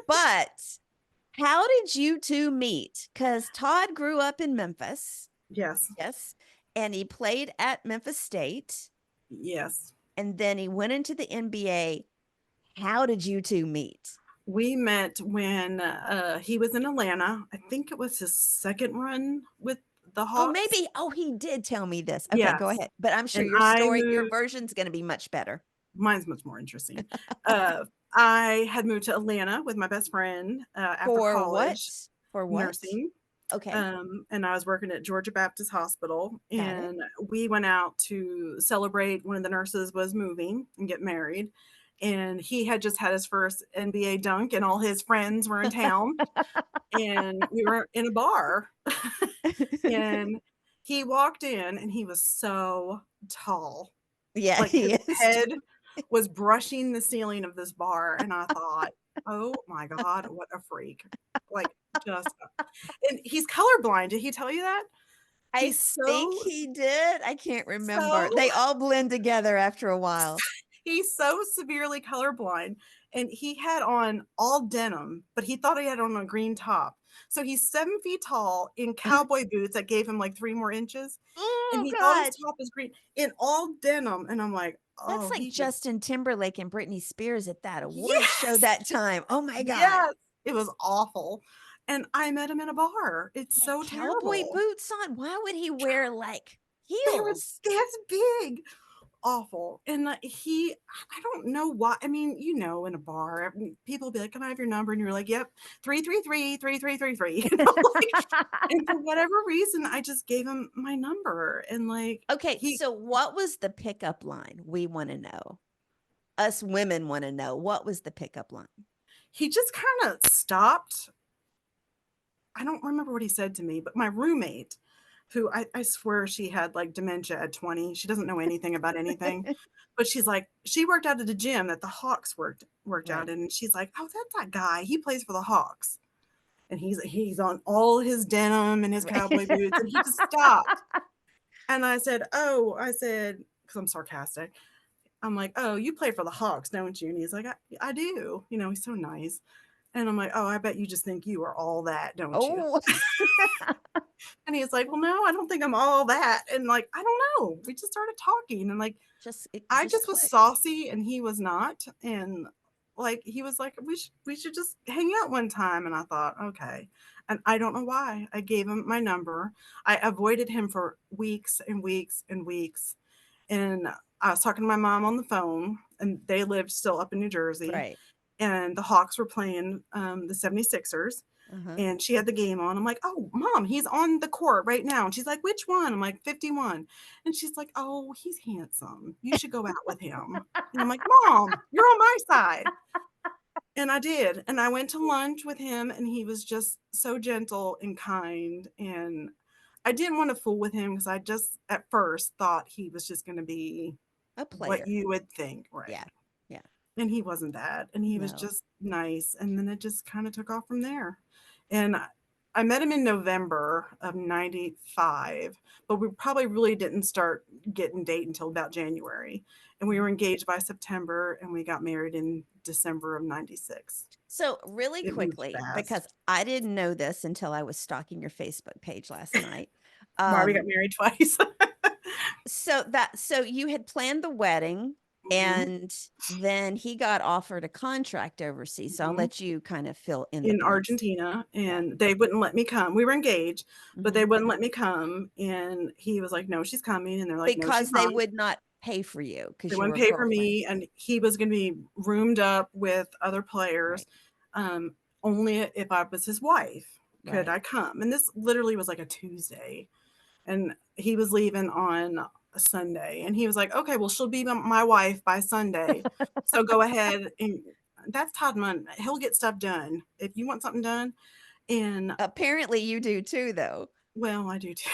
But how did you two meet? Because Todd grew up in Memphis. Yes. Yes. And he played at Memphis State. Yes. And then he went into the NBA. How did you two meet? We met when he was in Atlanta. I think it was his second run with the Oh, Hawks. maybe. Oh, he did tell me this. Okay, go Yes, ahead. But I'm sure and your I story, your moved. version's going to be much better. Mine's much more interesting. I had moved to Atlanta with my best friend after For what? college, For what? nursing. Okay, And I was working at Georgia Baptist Hospital, got it. and we went out to celebrate. One of the nurses was moving and get married, and he had just had his first NBA dunk, and all his friends were in town, and we were in a bar, and he walked in, and he was so tall, Yeah, like he his is. head was brushing the ceiling of this bar, and I thought, oh my God, what a freak! Like just and he's colorblind. Did he tell you that? I He's think so he did. I can't so remember. They all blend together after a while. he's so severely colorblind, and he had on all denim, but he thought he had on a green top. So he's 7 feet tall in cowboy boots that gave him like 3 more inches, and Oh he thought his God. top was green in all denim, and I'm like, That's "Oh, like he just." Justin Timberlake and Britney Spears at that award show Yes! that time. Oh my God. Yes! It was awful, and I met him in a bar. It's He had so cowboy terrible. boots on. Why would he wear like They were heels? that's big. Awful, and, I don't know why. I mean, in a bar, people be like, "Can I have your number?" And you're like, "Yep, 333-3333." Like, and for whatever reason, I just gave him my number, and, Okay, he so what was the pickup line? We want to know. Us women want to know. What was the pickup line? he just kinda stopped. I don't remember what he said to me, but my roommate, who I swear she had, like, dementia at 20, she doesn't know anything about anything, but she's like she worked out at a gym that the Hawks worked out Right. in, and she's like, "Oh, that's that guy, he plays for the Hawks." And he's on all his denim and his cowboy boots, and he just stopped. And I said, "Oh," I said, because I'm sarcastic. I'm like, "Oh, you play for the Hawks, don't you?" And he's like, "I do." He's so nice. And I'm like, "Oh, I bet you just think you are all that, don't you?" Oh, And he's like, "Well, no, I don't think I'm all that." And, I don't know. We just started talking, and, it I just just was clicked. saucy and he was not, and, he was like, "We should just hang out one time," and I thought, "Okay." And I don't know why. I gave him my number. I avoided him for weeks and weeks and weeks, and I was talking to my mom on the phone, and they lived still up in New Jersey, Right. and the Hawks were playing, the 76ers, Uh-huh. and she had the game on. I'm like, "Oh, mom, he's on the court right now." And she's like, "Which one?" I'm like, "51." And she's like, "Oh, he's handsome. You should go out with him." And I'm like, "Mom, you're on my side." And I did. And I went to lunch with him, and he was just so gentle and kind. And I didn't want to fool with him because I just at first thought he was just going to be A what player. you would think, right? Yeah. Yeah. And he wasn't that, and he was No. just nice, and then it just kinda took off from there. And I met him in November of '95, but we probably really didn't start getting date until about January, and we were engaged by September, and we got married in December of '96. So really It moved quickly, because fast. I didn't know this until I was stalking your Facebook page last night. Why we got Um, married twice. so you had planned the wedding Mhm, and then he got offered a contract overseas. So I'll mhm. let you kind of fill in the In blanks. Argentina, Yeah. and they wouldn't let me come. We were engaged, but Mhm. they wouldn't let me come, and he was like, "No, she's coming," and they're like, "No, she's Because they not." would not pay for you They because you wouldn't were a pay for girlfriend. me, and he was gonna be roomed up with other Right. players, only if I was his wife could Right. I come, and this literally was like a Tuesday, and he was leaving on a Sunday, and he was like, "Okay, well, she'll be my wife by Sunday, so go ahead." And that's Todd Munn. He'll get stuff done. If you want something done, and Apparently you do too, though. well, I do too.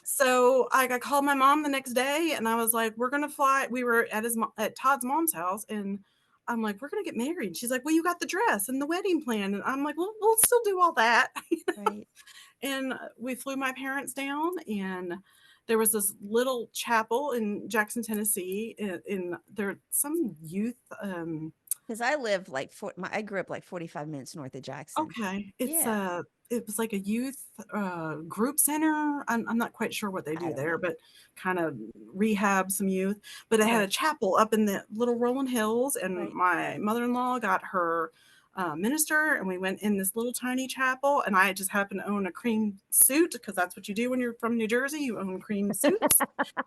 So, I called my mom the next day, and I was like, "We're gonna fly." We were at at Todd's mom's house, and I'm like, "We're gonna get married." She's like, "Well, you got the dress and the wedding plan," and I'm like, "Well, we'll still do all that." Right. And we flew my parents down, and there was this little chapel in Jackson, Tennessee, in there some youth. Because I live like I grew up like 45 minutes north of Jackson. Okay, Yeah. it was like a youth, group center. I'm not quite sure what they I do don't there, know. but kinda rehab some youth, but it had a Right. chapel up in the little rolling hills, and Right. my mother-in-law got her, minister, and we went in this little tiny chapel, and I just happened to own a cream suit because that's what you do when you're from New Jersey. You own cream suits.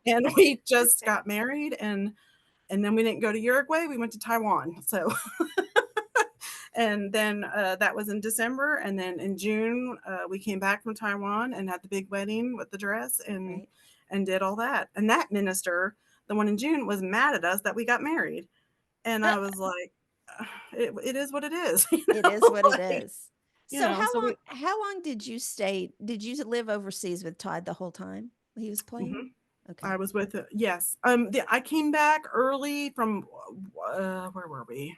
And we just got married, and then we didn't go to Uruguay. We went to Taiwan. So, and then that was in December. And then in June, we came back from Taiwan and had the big wedding with the dress Right. and did all that. And that minister, the one in June, was mad at us that we got married. And I was like, it is what it is. It is what it Like, is. So so how long did you stay? Did you live overseas with Todd the whole time he was playing? mhm. Okay. I was with it. Yes. I came back early from where were we?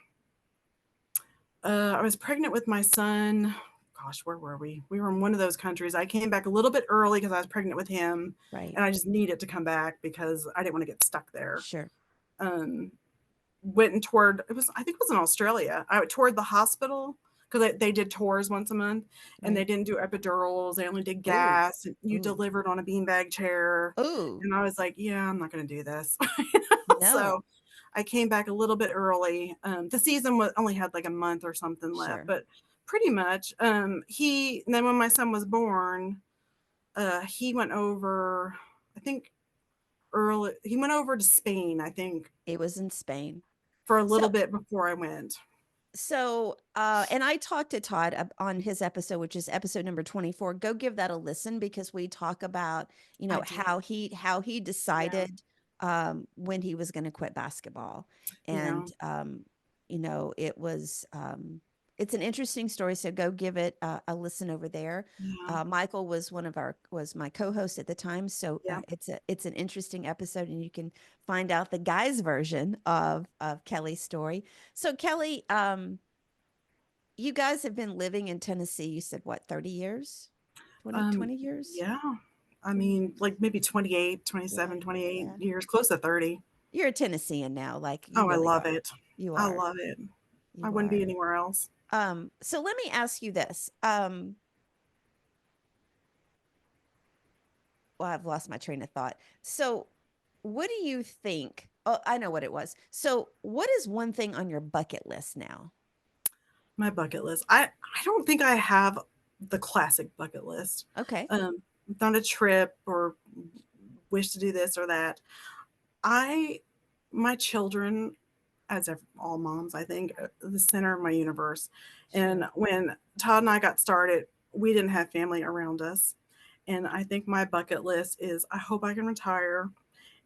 I was pregnant with my son. Gosh, where were we? We were in one of those countries. I came back a little bit early because I was pregnant with him, Right. and I just needed to come back because I didn't want to get stuck there. Sure. Went and toured. I think it was in Australia. I toured the hospital because they did tours once a month, and they Right. didn't do epidurals. They only did Ooh. gas. And you Ooh. delivered on a beanbag chair. Ooh. And I was like, yeah, I'm not going to do this. No. So I came back a little bit early. The season only had like a month or something left, Sure. but pretty much. And then when my son was born, he went over, I think he went over to Spain, I think, It was in Spain. for a So little bit before I went. And I talked to Todd on his episode, which is episode number 24. Go give that a listen because we talk about, I did. how he Yeah. decided when he was going to quit basketball. Yeah. And it was it's an interesting story, so go give it a listen over there. Yeah. Michael was was my co-host at the time, so Yeah. it's an interesting episode, and you can find out the guy's version of Kelly's story. So Kelly, you guys have been living in Tennessee, you said what, 30 years? 20 years? Yeah. I 20 mean, years? like maybe 28, 27, Yeah, 28 yeah. years, close to 30. You're a Tennessean now, like you Oh, I really love are. it. You I are. love it. I You wouldn't be are. anywhere else. So let me ask you this. Well, I've lost my train of thought. So, what do you think? Oh, I know what it was. So, what is one thing on your bucket list now? My bucket list. I don't think I have the classic bucket list. Okay. Not a trip or wish to do this or that. My children, as all moms, I think, are the center of my universe. And Sure. when Todd and I got started, we didn't have family around us. And I think my bucket list is I hope I can retire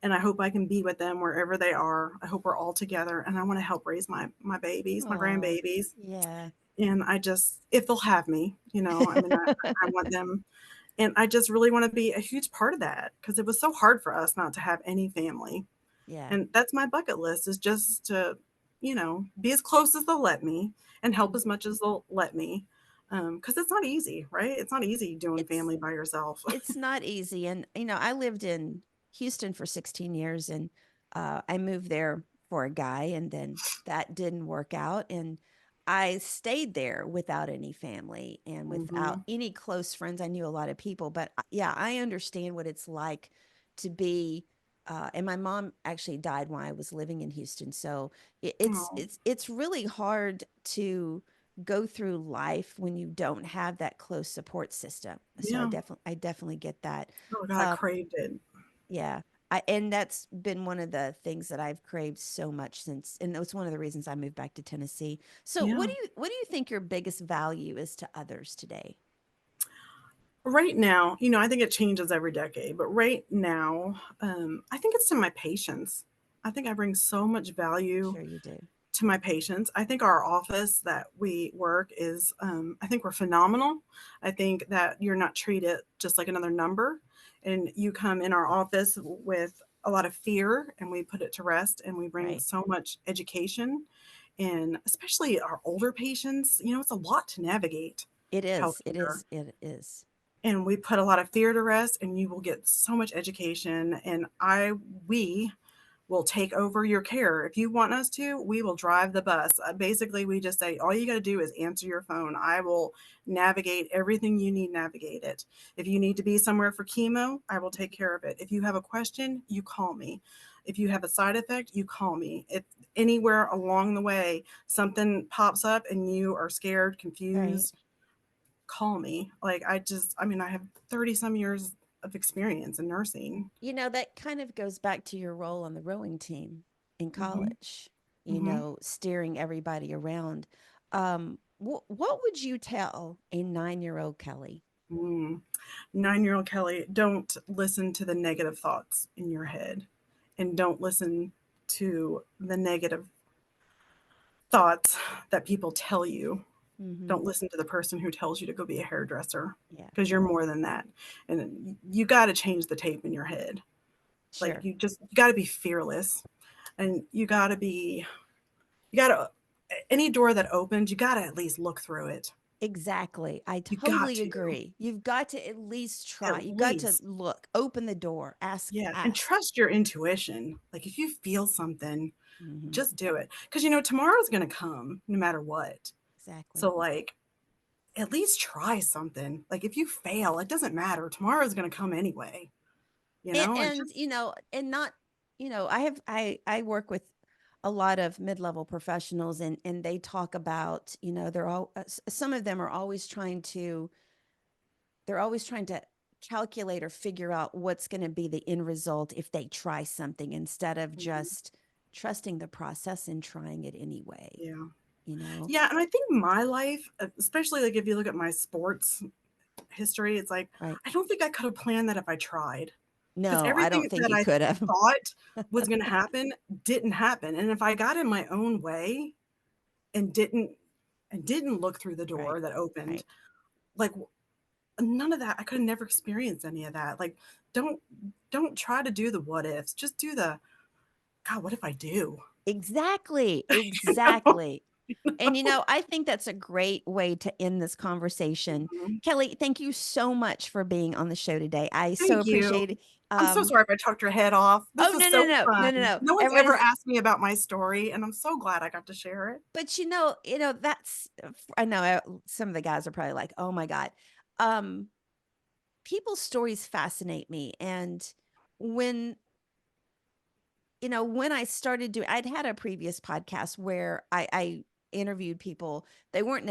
and I hope I can be with them wherever they are. I hope we're all together and I want to help raise my babies, my Oh, grandbabies. yeah. And if they'll have me, I mean, I want them. And I just really want to be a huge part of that because it was so hard for us not to have any family. Yeah. And that's my bucket list is just to, be as close as they'll let me and help as much as they'll let me. Because it's not easy, right? It's not easy doing It's family by yourself. it's not easy. And I lived in Houston for 16 years, and I moved there for a guy, and then that didn't work out, and I stayed there without any family and without Hmm. any close friends. I knew a lot of people, but yeah, I understand what it's like to be and my mom actually died when I was living in Houston, so Oh, it's really hard to go through life when you don't have that close support system. So yeah. I definitely get that. Oh, God, I Um, craved it. yeah. And that's been one of the things that I've craved so much since, and it's one of the reasons I moved back to Tennessee. So Yeah. what do you think your biggest value is to others today? Right now, I think it changes every decade, but right now, I think it's to my patients. I think I bring so much value Sure you do. to my patients. I think our office that we work is, I think we're phenomenal. I think that you're not treated just like another number. And you come in our office with a lot of fear and we put it to rest and we bring Right. so much education. And especially our older patients, it's a lot to navigate It is. It healthcare. is. It is. And we put a lot of fear to rest and you will get so much education. And we will take over your care. If you want us to, we will drive the bus. Basically, we just say, all you got to do is answer your phone. I will navigate everything you need navigated. If you need to be somewhere for chemo, I will take care of it. If you have a question, you call me. If you have a side effect, you call me. anywhere along the way something pops up and you are scared, Right. confused, call me. Like I mean, I have 30 some years of experience in nursing. That kind of goes back to your role on the rowing team in Hmm. college, Hmm. steering everybody around. What would you tell a 9-year-old Kelly? 9-year-old Kelly, don't listen to the negative thoughts in your head, and don't listen to the negative thoughts that people tell you. Mm-hmm. Don't listen to the person who tells you to go be a hairdresser, Yeah, because you're more than that. And you got to change the tape in your head. Like sure. you got to be fearless, and any door that opens, you got to at least look through it. Exactly. I You got totally to, agree. You've got to at least try. at You've got to least. look, open the door, ask, Yeah, and ask. trust your intuition. Like if you feel something, Mm-hmm. just do it. Because tomorrow's gonna come no matter what. Exactly. So like at least try something. Like if you fail, it doesn't matter. Tomorrow's gonna come anyway. And And just and not, I work with a lot of mid-level professionals, and they talk about, they're all some of them are always trying to calculate or figure out what's going to be the end result if they try something, instead of Mhm. just trusting the process and trying it anyway. Yeah. you know Yeah, and I think my life, especially like if you look at my sports history, it's like right. I don't think I could have planned that if I tried. Because No, I everything don't think that you I could have. thought was gonna happen didn't happen. And if I got in my own way and didn't look through the Right, door that opened, right. like none of that, I could have never experienced any of that. Like don't don't try to do the what ifs. Just do the God, what if I do? Exactly, You know? exactly. And I think that's a great way to end this conversation. Mhm. Kelly, thank you so much for being on the show today. I so Thank you. appreciate it. I'm so sorry if I talked your head off. This Oh, was no, no, so no, no, fun. no, no. No one's ever Everybody's, asked me about my story, and I'm so glad I got to share it. but that's, I know some of the guys are probably like, oh my God. Um, People's stories fascinate me. And when, when I started doing, I'd had a previous podcast where I interviewed people. They weren't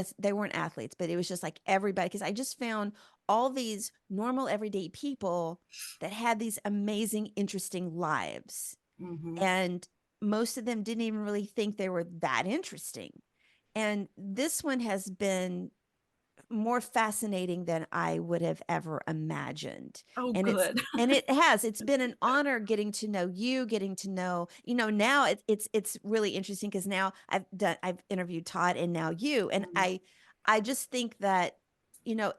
athletes, but it was just like everybody, because I just found all these normal everyday people that had these amazing, interesting lives, Mhm. and most of them didn't even really think they were that interesting. And this one has been more fascinating than I would have ever imagined. Oh, And good. it's been an honor getting to know you, getting to know, now it's really interesting, because now I've interviewed Todd and now you. And Mhm. I just think that,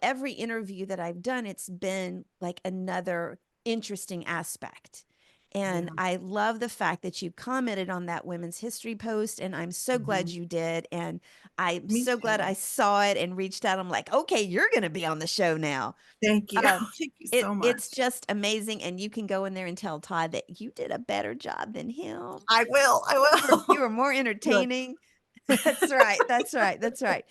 every interview that I've done, it's been like another interesting aspect. And Yeah. I love the fact that you commented on that women's history post, and I'm so glad Mhm. you did. And I'm Me so glad I too. saw it and reached out. I'm like, okay, you're going to be on the show now. Thank you. Um, Thank you so it's much. just amazing, and you can go in there and tell Todd that you did a better job than him. I will. I You will. were more Good. entertaining. That's right. That's right. That's right.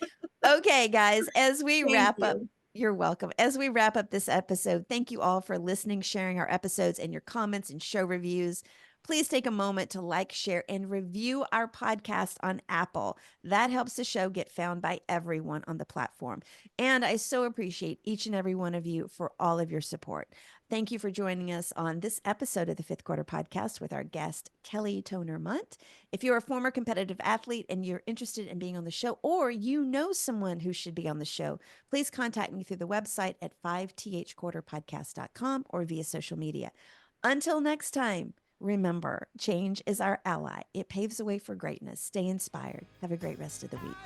Okay, guys, as we Thank wrap up, you. you're welcome. As we wrap up this episode, thank you all for listening, sharing our episodes, and your comments and show reviews. Please take a moment to like, share, and review our podcast on Apple. That helps the show get found by everyone on the platform. And I so appreciate each and every one of you for all of your support. Thank you for joining us on this episode of the Fifth Quarter Podcast with our guest, Kelly Toner Munt. If you're a former competitive athlete and you're interested in being on the show, or you know someone who should be on the show, please contact me through the website at 5thquarterpodcast.com or via social media. Until next time, remember, change is our ally. It paves the way for greatness. Stay inspired. Have a great rest of the week.